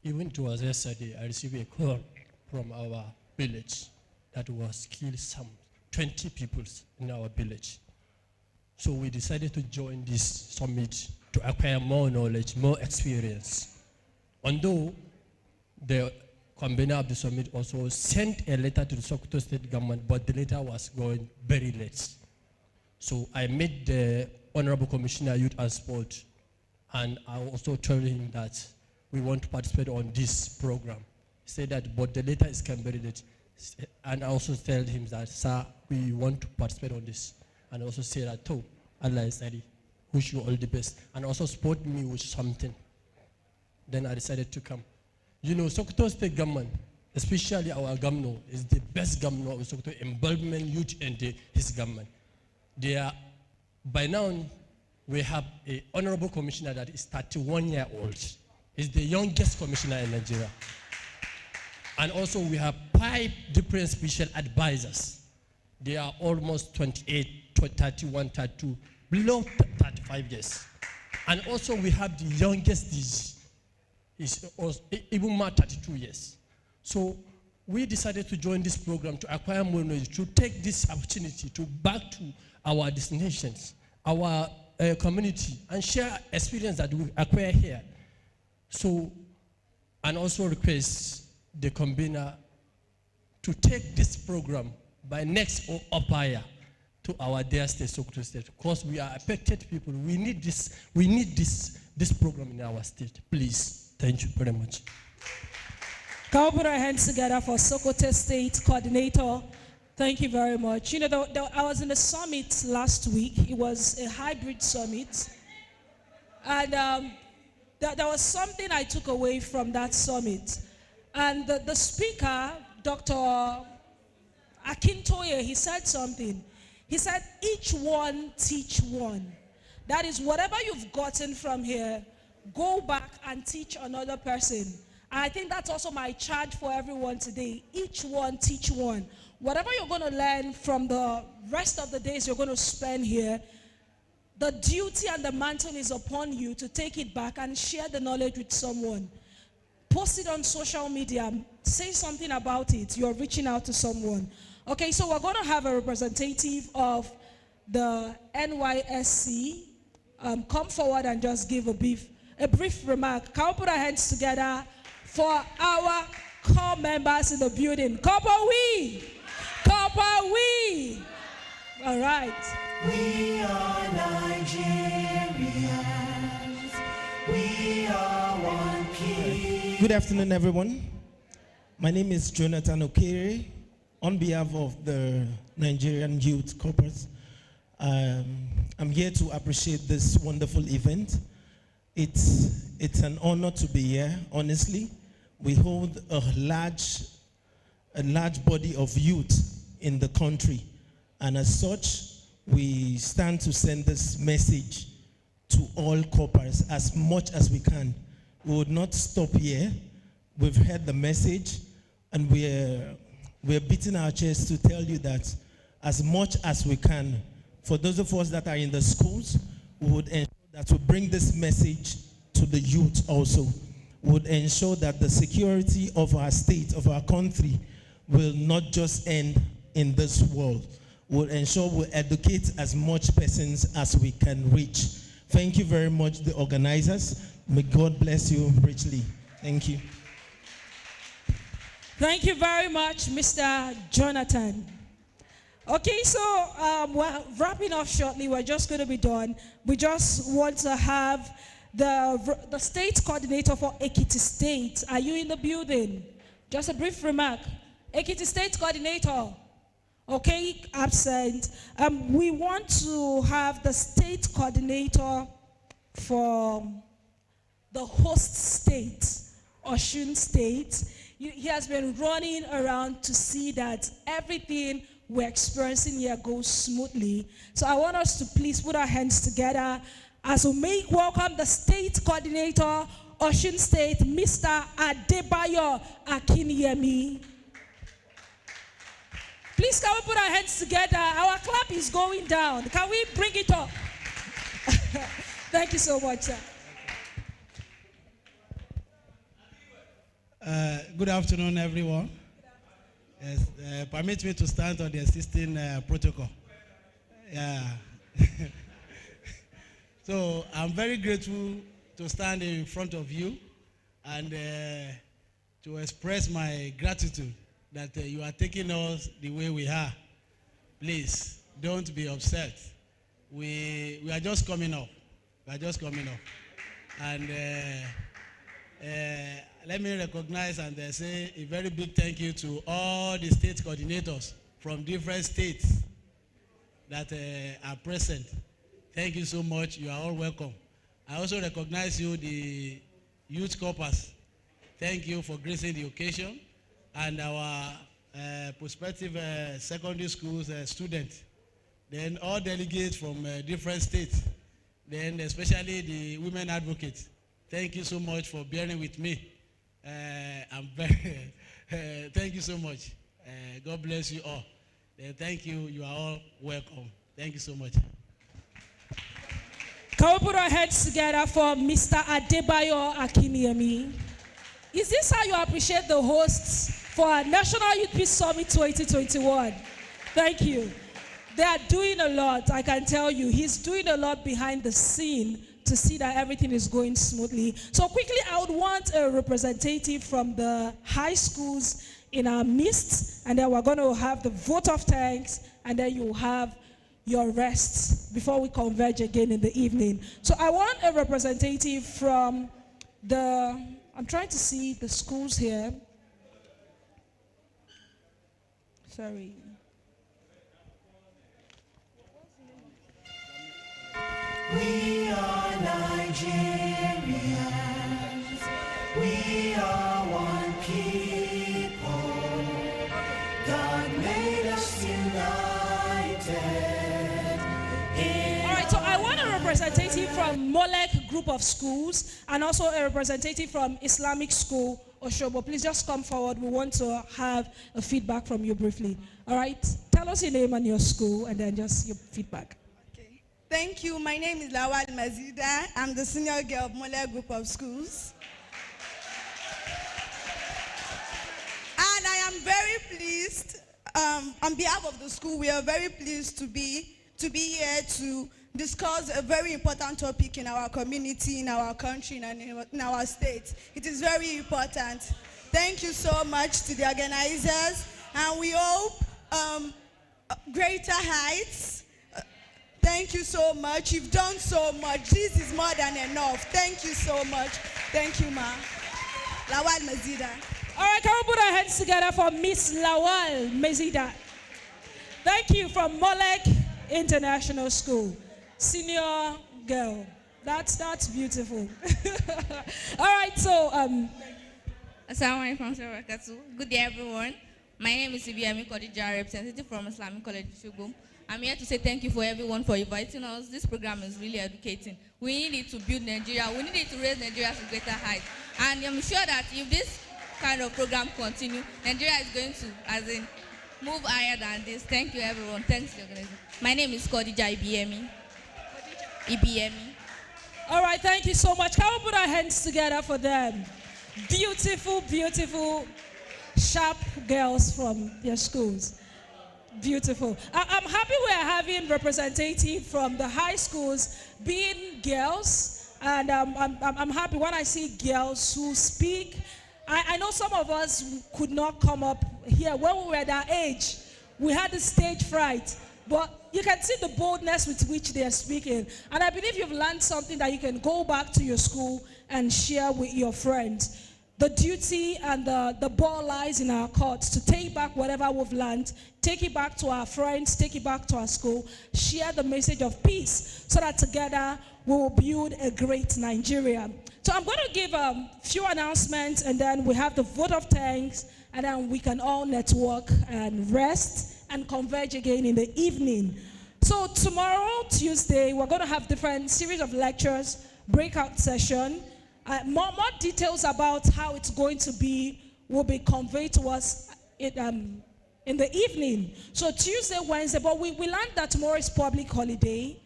[SPEAKER 14] Even it was yesterday, I received a call from our village that was killed some 20 people in our village. So we decided to join this summit to acquire more knowledge, more experience. Although the convener of the summit also sent a letter to the Sokoto state government, but the letter was going very late. So I met the Honorable Commissioner Youth and Sport, and I also told him that we want to participate on this program. He said that, but the letter is come very late. And I also told him that, sir, we want to participate on this. And I also said that, oh, Allah is ready. Wish you all the best. And also support me with something. Then I decided to come. You know, Sokoto state government, especially our governor, is the best governor of Sokoto, involvement youth in his government. They are, by now, we have an honorable commissioner that is 31 years old. He's the youngest commissioner in Nigeria. And also we have 5 different special advisors. They are almost 28, 31, 32, below 35 years. And also we have the youngest DG. He's even more 32 years. So we decided to join this program to acquire more knowledge, to take this opportunity to back to our destinations, our community, and share experience that we acquire here. So, and also request the convener to take this program by next or up higher to our dear state, Sokoto State, because we are affected people. We need this program in our state. Please. Thank you very much.
[SPEAKER 2] Can we put our hands together for Sokoto State Coordinator? Thank you very much. You know, I was in the summit last week. It was a hybrid summit. And there was something I took away from that summit. And the speaker, Dr. Akintoye, he said something. He said, each one teach one. That is, whatever you've gotten from here, go back and teach another person. And I think that's also my charge for everyone today. Each one teach one. Whatever you're going to learn from the rest of the days you're going to spend here, the duty and the mantle is upon you to take it back and share the knowledge with someone. Post it on social media. Say something about it. You're reaching out to someone. Okay, so we're going to have a representative of the NYSC come forward and just give a brief remark. Can we put our hands together for our core members in the building? Kopawi! Kopawi! All right.
[SPEAKER 10] We are Nigerians. We are one people.
[SPEAKER 15] Good afternoon, everyone. My name is Jonathan Okere. On behalf of the Nigerian Youth Corpus, I'm here to appreciate this wonderful event. It's an honor to be here, honestly. We hold a large body of youth in the country. And as such, we stand to send this message to all corpers as much as we can. We would not stop here. We've heard the message, and we're beating our chests to tell you that as much as we can, for those of us that are in the schools, we would ensure that we bring this message to the youth also. We would ensure that the security of our state, of our country, will not just end in this world. We'll ensure we educate as much persons as we can reach. Thank you very much, the organizers. May God bless you richly. Thank you.
[SPEAKER 2] Thank you very much, Mr. Jonathan. Okay, so we're wrapping up shortly. We're just going to be done. We just want to have the state coordinator for Ekiti State. Are you in the building? Just a brief remark. Ekiti State coordinator. Okay, absent. We want to have the state coordinator for the host state, Osun State. He has been running around to see that everything we're experiencing here goes smoothly. So I want us to please put our hands together as we make welcome the state coordinator, Osun State, Mr. Adebayo Akinyemi. Please, can we put our hands together? Our clap is going down. Can we bring it up? Thank you so much, sir.
[SPEAKER 16] Good afternoon, everyone. Yes, permit me to stand on the existing protocol. Yeah. So I'm very grateful to stand in front of you and to express my gratitude that you are taking us the way we are. Please, don't be upset. We are just coming up. We are just coming up. And let me recognize and say a very big thank you to all the state coordinators from different states that are present. Thank you so much. You are all welcome. I also recognize you, the youth corpers. Thank you for gracing the occasion. And our prospective secondary schools students. Then all delegates from different states. Then especially the women advocates. Thank you so much for bearing with me. I'm very, thank you so much. God bless you all. Thank you. You are all welcome. Thank you so much.
[SPEAKER 2] Can we put our heads together for Mr. Adebayo Akiniemi? Is this how you appreciate the hosts for our National Youth Peace Summit 2021? Thank you. They are doing a lot, I can tell you. He's doing a lot behind the scene to see that everything is going smoothly. So quickly, I would want a representative from the high schools in our midst, and then we're going to have the vote of thanks, and then you'll have your rest before we converge again in the evening. So I want a representative from the, I'm trying to see the schools here. Sorry.
[SPEAKER 10] We are Nigerians. We are one people. God made us united.
[SPEAKER 2] All right, so I want a representative from Molek Group of Schools and also a representative from Islamic School, Oshobo. Please just come forward. We want to have a feedback from you briefly. All right, tell us your name and your school and then just your feedback.
[SPEAKER 17] Thank you. My name is Lawal Mazida. I'm the senior girl of Molek Group of Schools. And I am very pleased, on behalf of the school, we are very pleased to be here to discuss a very important topic in our community, in our country, and in our state. It is very important. Thank you so much to the organizers, and we hope greater heights. Thank you so much. You've done so much. This is more than enough. Thank you so much. Thank you, ma. Lawal Mazida.
[SPEAKER 2] All right, can we put our hands together for Miss Lawal Mazida? Thank you from Molek International School. Senior girl. That's beautiful. All right, so
[SPEAKER 18] Assalamu alaikum wabarakatuh. Good day, everyone. My name is Ibiami Kodija, representative from Islamic College Shugum. I'm here to say thank you for everyone for inviting us. This program is really educating. We need it to build Nigeria. We need it to raise Nigeria to greater heights. And I'm sure that if this kind of program continue, Nigeria is going to, move higher than this. Thank you, everyone. Thanks to the organization. My name is Kodija Ibiemi. Ibiemi.
[SPEAKER 2] All right, thank you so much. Can we put our hands together for them? Beautiful, beautiful, sharp girls from their schools. Beautiful. I'm happy we are having representative from the high schools being girls, and I'm happy when I see girls who speak. I know some of us could not come up here when we were that age. We had the stage fright, but you can see the boldness with which they are speaking. And I believe you've learned something that you can go back to your school and share with your friends. The duty and the ball lies in our courts to take back whatever we've learned, take it back to our friends, take it back to our school, share the message of peace so that together we will build a great Nigeria. So I'm going to give a few announcements and then we have the vote of thanks and then we can all network and rest and converge again in the evening. So tomorrow, Tuesday, we're going to have different series of lectures, breakout session. More details about how it's going to be will be conveyed to us in the evening. So Tuesday, Wednesday, but we learned that tomorrow is public holiday.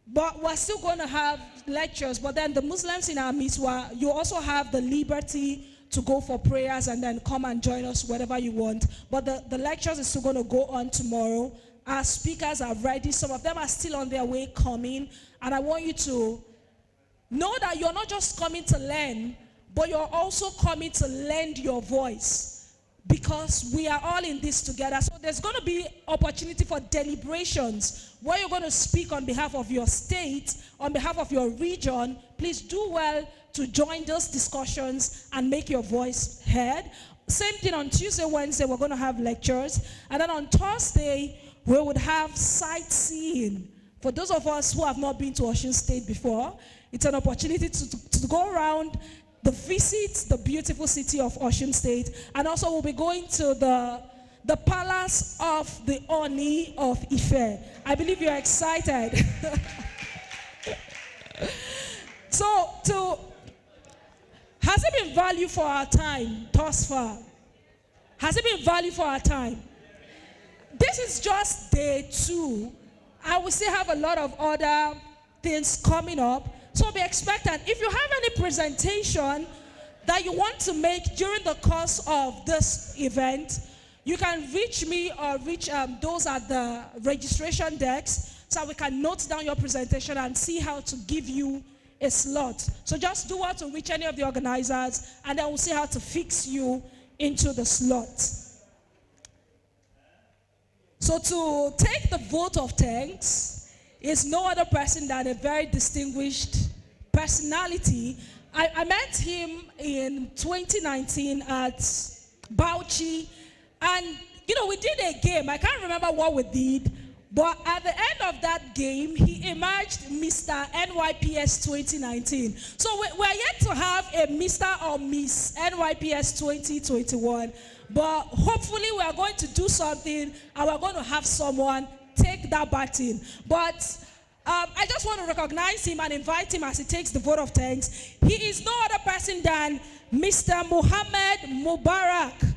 [SPEAKER 2] But we're still going to have lectures. But then the Muslims in our midst, you also have the liberty to go for prayers and then come and join us wherever you want. But the lectures is still going to go on tomorrow. Our speakers are ready. Some of them are still on their way coming. And I want you to know that you're not just coming to learn, but you're also coming to lend your voice because we are all in this together. So there's going to be opportunity for deliberations where you're going to speak on behalf of your state, on behalf of your region. Please do well to join those discussions and make your voice heard. Same thing on Tuesday, Wednesday, we're going to have lectures. And then on Thursday, we would have sightseeing. For those of us who have not been to Osun State before, it's an opportunity to go around, visit the beautiful city of Osun State. And also we'll be going to the palace of the Oni of Ife. I believe you're excited. Has it been value for our time thus far? Has it been value for our time? This is just day 2. I will still have a lot of other things coming up. So be expectant. If you have any presentation that you want to make during the course of this event, you can reach me or reach those at the registration desk so we can note down your presentation and see how to give you a slot. So just do what to reach any of the organizers, and then we'll see how to fix you into the slot. So to take the vote of thanks is no other person than a very distinguished personality. I met him in 2019 at Bauchi, and we did a game. I can't remember what we did, but at the end of that game, he emerged Mr. NYPS 2019. So we're yet to have a Mr. or Miss NYPS 2021, but hopefully we are going to do something and we're going to have someone take that baton. But I just want to recognize him and invite him as he takes the vote of thanks. He is no other person than Mr. Muhammad Mubarak,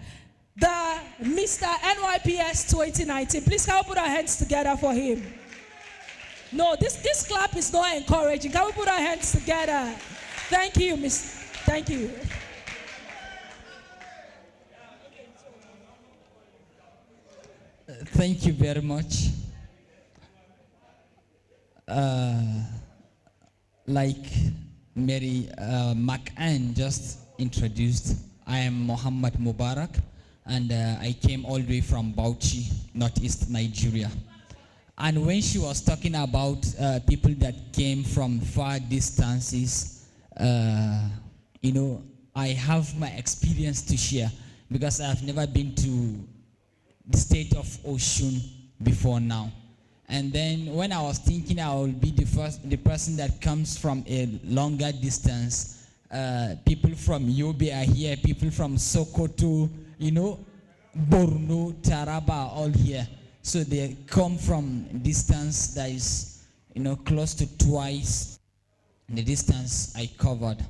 [SPEAKER 2] the Mr. NYPS 2019. Please can we put our hands together for him? No, this clap is not encouraging. Can we put our hands together? Thank you, Miss. Thank you.
[SPEAKER 19] Thank you very much. Like Mary McAnn just introduced, I am Muhammad Mubarak, and I came all the way from Bauchi, northeast Nigeria. And when she was talking about people that came from far distances, I have my experience to share because I have never been to the state of Osun before now. And then when I was thinking I will be the person that comes from a longer distance, people from Yobe are here, people from Sokoto, Borno, Taraba, all here. So they come from distance that is, close to twice the distance I covered.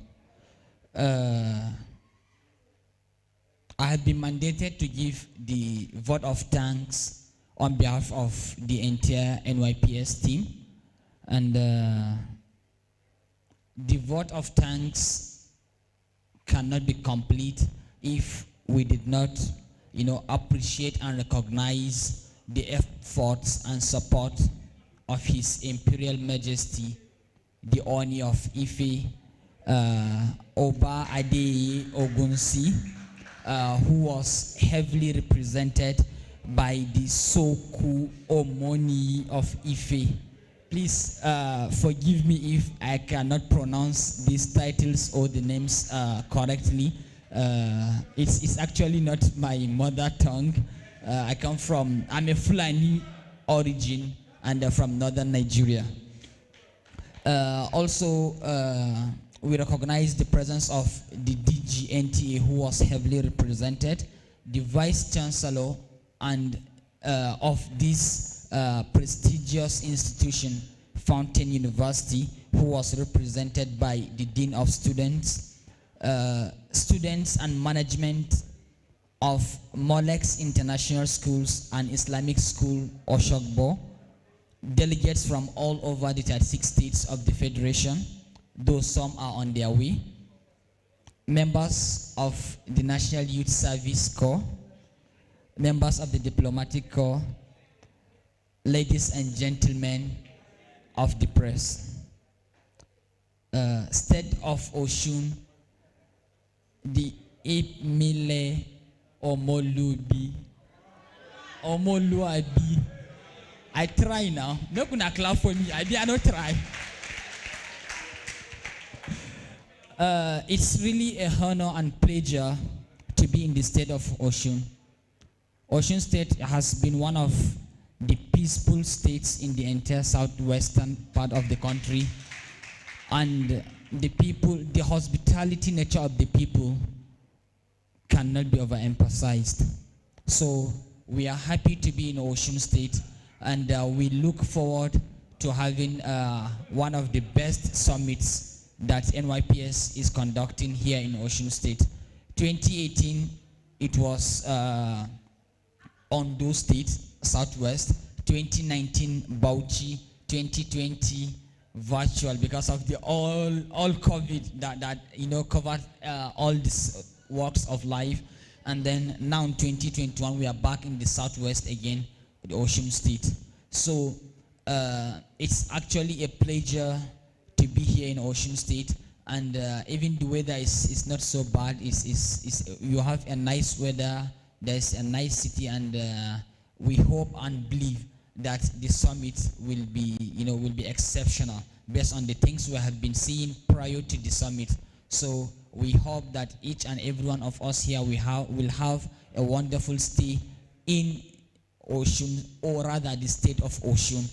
[SPEAKER 19] I have been mandated to give the vote of thanks on behalf of the entire NYPS team. And the vote of thanks cannot be complete if we did not, appreciate and recognize the efforts and support of His Imperial Majesty, the Oni of Ife, Oba Adeyeye Ogunsi, who was heavily represented by the Soku Omoni of Ife. Please forgive me if I cannot pronounce these titles or the names correctly. It's actually not my mother tongue. I'm a Fulani origin and from northern Nigeria. Also, we recognize the presence of the DGNTA, who was heavily represented, the Vice Chancellor and of this prestigious institution, Fountain University, who was represented by the Dean of Students, students and management of Molex International Schools and Islamic School, Oshogbo, delegates from all over the 36 states of the Federation, though some are on their way, members of the National Youth Service Corps, members of the Diplomatic Corps, ladies and gentlemen of the press. State of Osun the Ipmile Omolubi. Omoluabi. I try now. Not gonna clap for me. I did not try. It's really a honor and pleasure to be in the state of Osun. Osun State has been one of the peaceful states in the entire southwestern part of the country, and the people, the hospitality nature of the people cannot be overemphasized. So we are happy to be in Osun State, and we look forward to having one of the best summits that NYPS is conducting here in Osun State. 2018, it was Ondo State, Southwest. 2019, Bauchi. 2020, virtual, because of the all COVID that covered all these walks of life. And then now in 2021, we are back in the Southwest again, with Osun State. So it's actually a pleasure to be here in Osun State, and even the weather is not so bad. You have a nice weather. There's a nice city, and we hope and believe that the summit will be exceptional based on the things we have been seeing prior to the summit. So we hope that each and every one of us here will have a wonderful stay in Osun, or rather the state of Osun,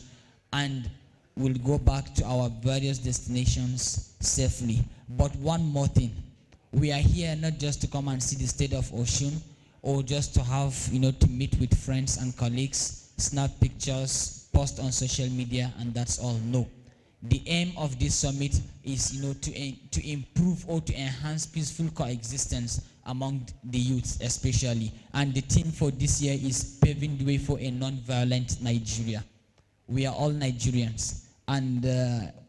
[SPEAKER 19] and we'll go back to our various destinations safely. But one more thing, we are here not just to come and see the state of Osun, or just to have, to meet with friends and colleagues, snap pictures, post on social media, and that's all. No. The aim of this summit is, to improve or to enhance peaceful coexistence among the youth especially. And the theme for this year is paving the way for a non-violent Nigeria. We are all Nigerians, and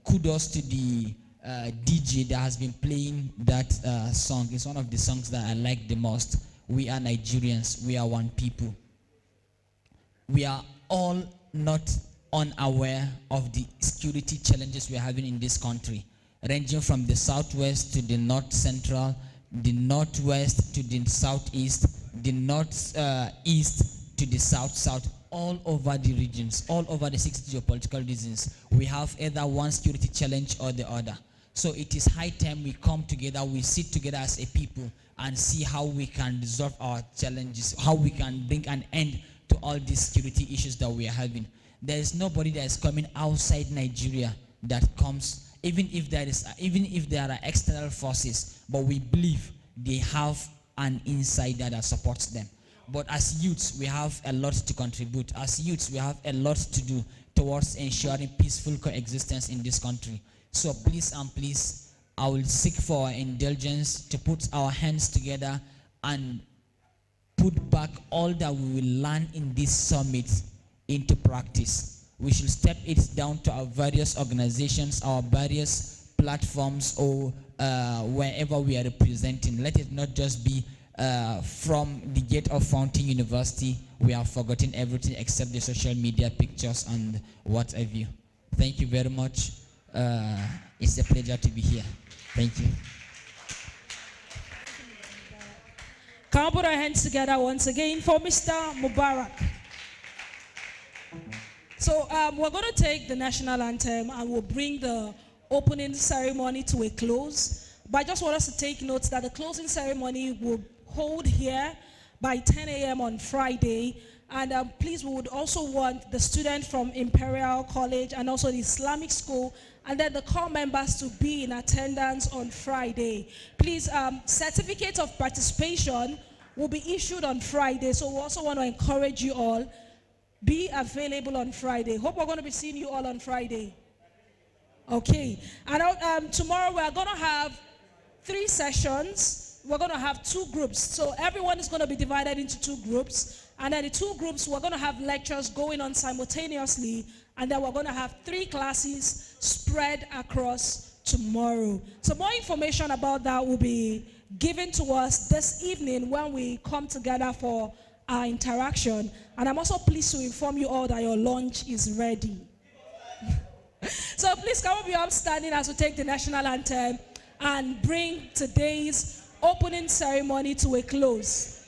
[SPEAKER 19] kudos to the DJ that has been playing that song. It's one of the songs that I like the most. We are Nigerians, we are one people. We are all not unaware of the security challenges we are having in this country, ranging from the southwest to the north central, the northwest to the southeast, the northeast to the south, all over the regions, all over the 6 geopolitical regions. We have either one security challenge or the other. So it is high time we come together, we sit together as a people and see how we can resolve our challenges, how we can bring an end to all these security issues that we are having. There is nobody that is coming outside Nigeria that comes, even if there are external forces, but we believe they have an insider that supports them. But as youths, we have a lot to contribute. As youths, we have a lot to do towards ensuring peaceful coexistence in this country. So please and please, I will seek for indulgence to put our hands together and put back all that we will learn in this summit into practice. We should step it down to our various organizations, our various platforms, or wherever we are representing. Let it not just be from the gate of Fountain University. We have forgotten everything except the social media pictures and what have you. Thank you very much. It's a pleasure to be here. Thank you.
[SPEAKER 2] Can we put our hands together once again for Mr. Mubarak? So we're going to take the national anthem and we'll bring the opening ceremony to a close. But I just want us to take note that the closing ceremony will hold here by 10 a.m. on Friday. And please, we would also want the students from Imperial College and also the Islamic School and then the core members to be in attendance on Friday. Please, certificates of participation will be issued on Friday. So we also want to encourage you all, be available on Friday. Hope we're going to be seeing you all on Friday. Okay. And tomorrow we are going to have 3 sessions. We're going to have 2 groups. So everyone is going to be divided into 2 groups. And then the 2 groups, we're going to have lectures going on simultaneously. And then we're going to have 3 classes spread across tomorrow. So more information about that will be given to us this evening when we come together for our interaction. And I'm also pleased to inform you all that your lunch is ready. So please come up, be upstanding as we take the national anthem and bring today's opening ceremony to a close.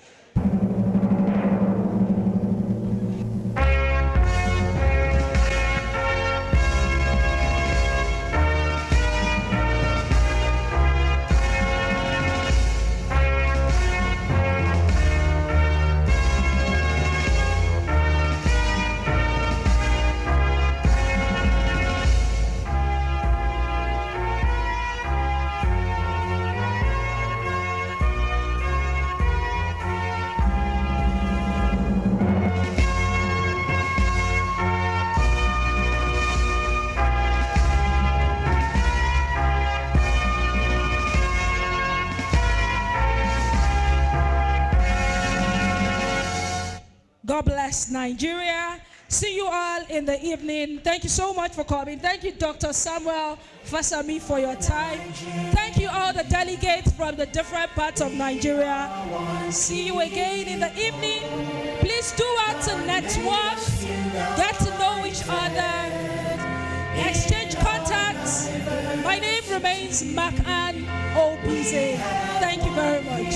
[SPEAKER 2] God bless Nigeria. See you all in the evening. Thank you so much for coming. Thank you, Dr. Samuel Fasami, for your time. Thank you, all the delegates from the different parts of Nigeria. See you again in the evening. Please do out to network, get to know each other, exchange contacts. My name remains Mac-Ann Obize. Thank you very much.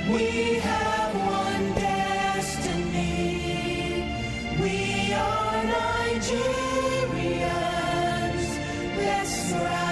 [SPEAKER 10] We have one destiny. We are Nigerians. Let's rise.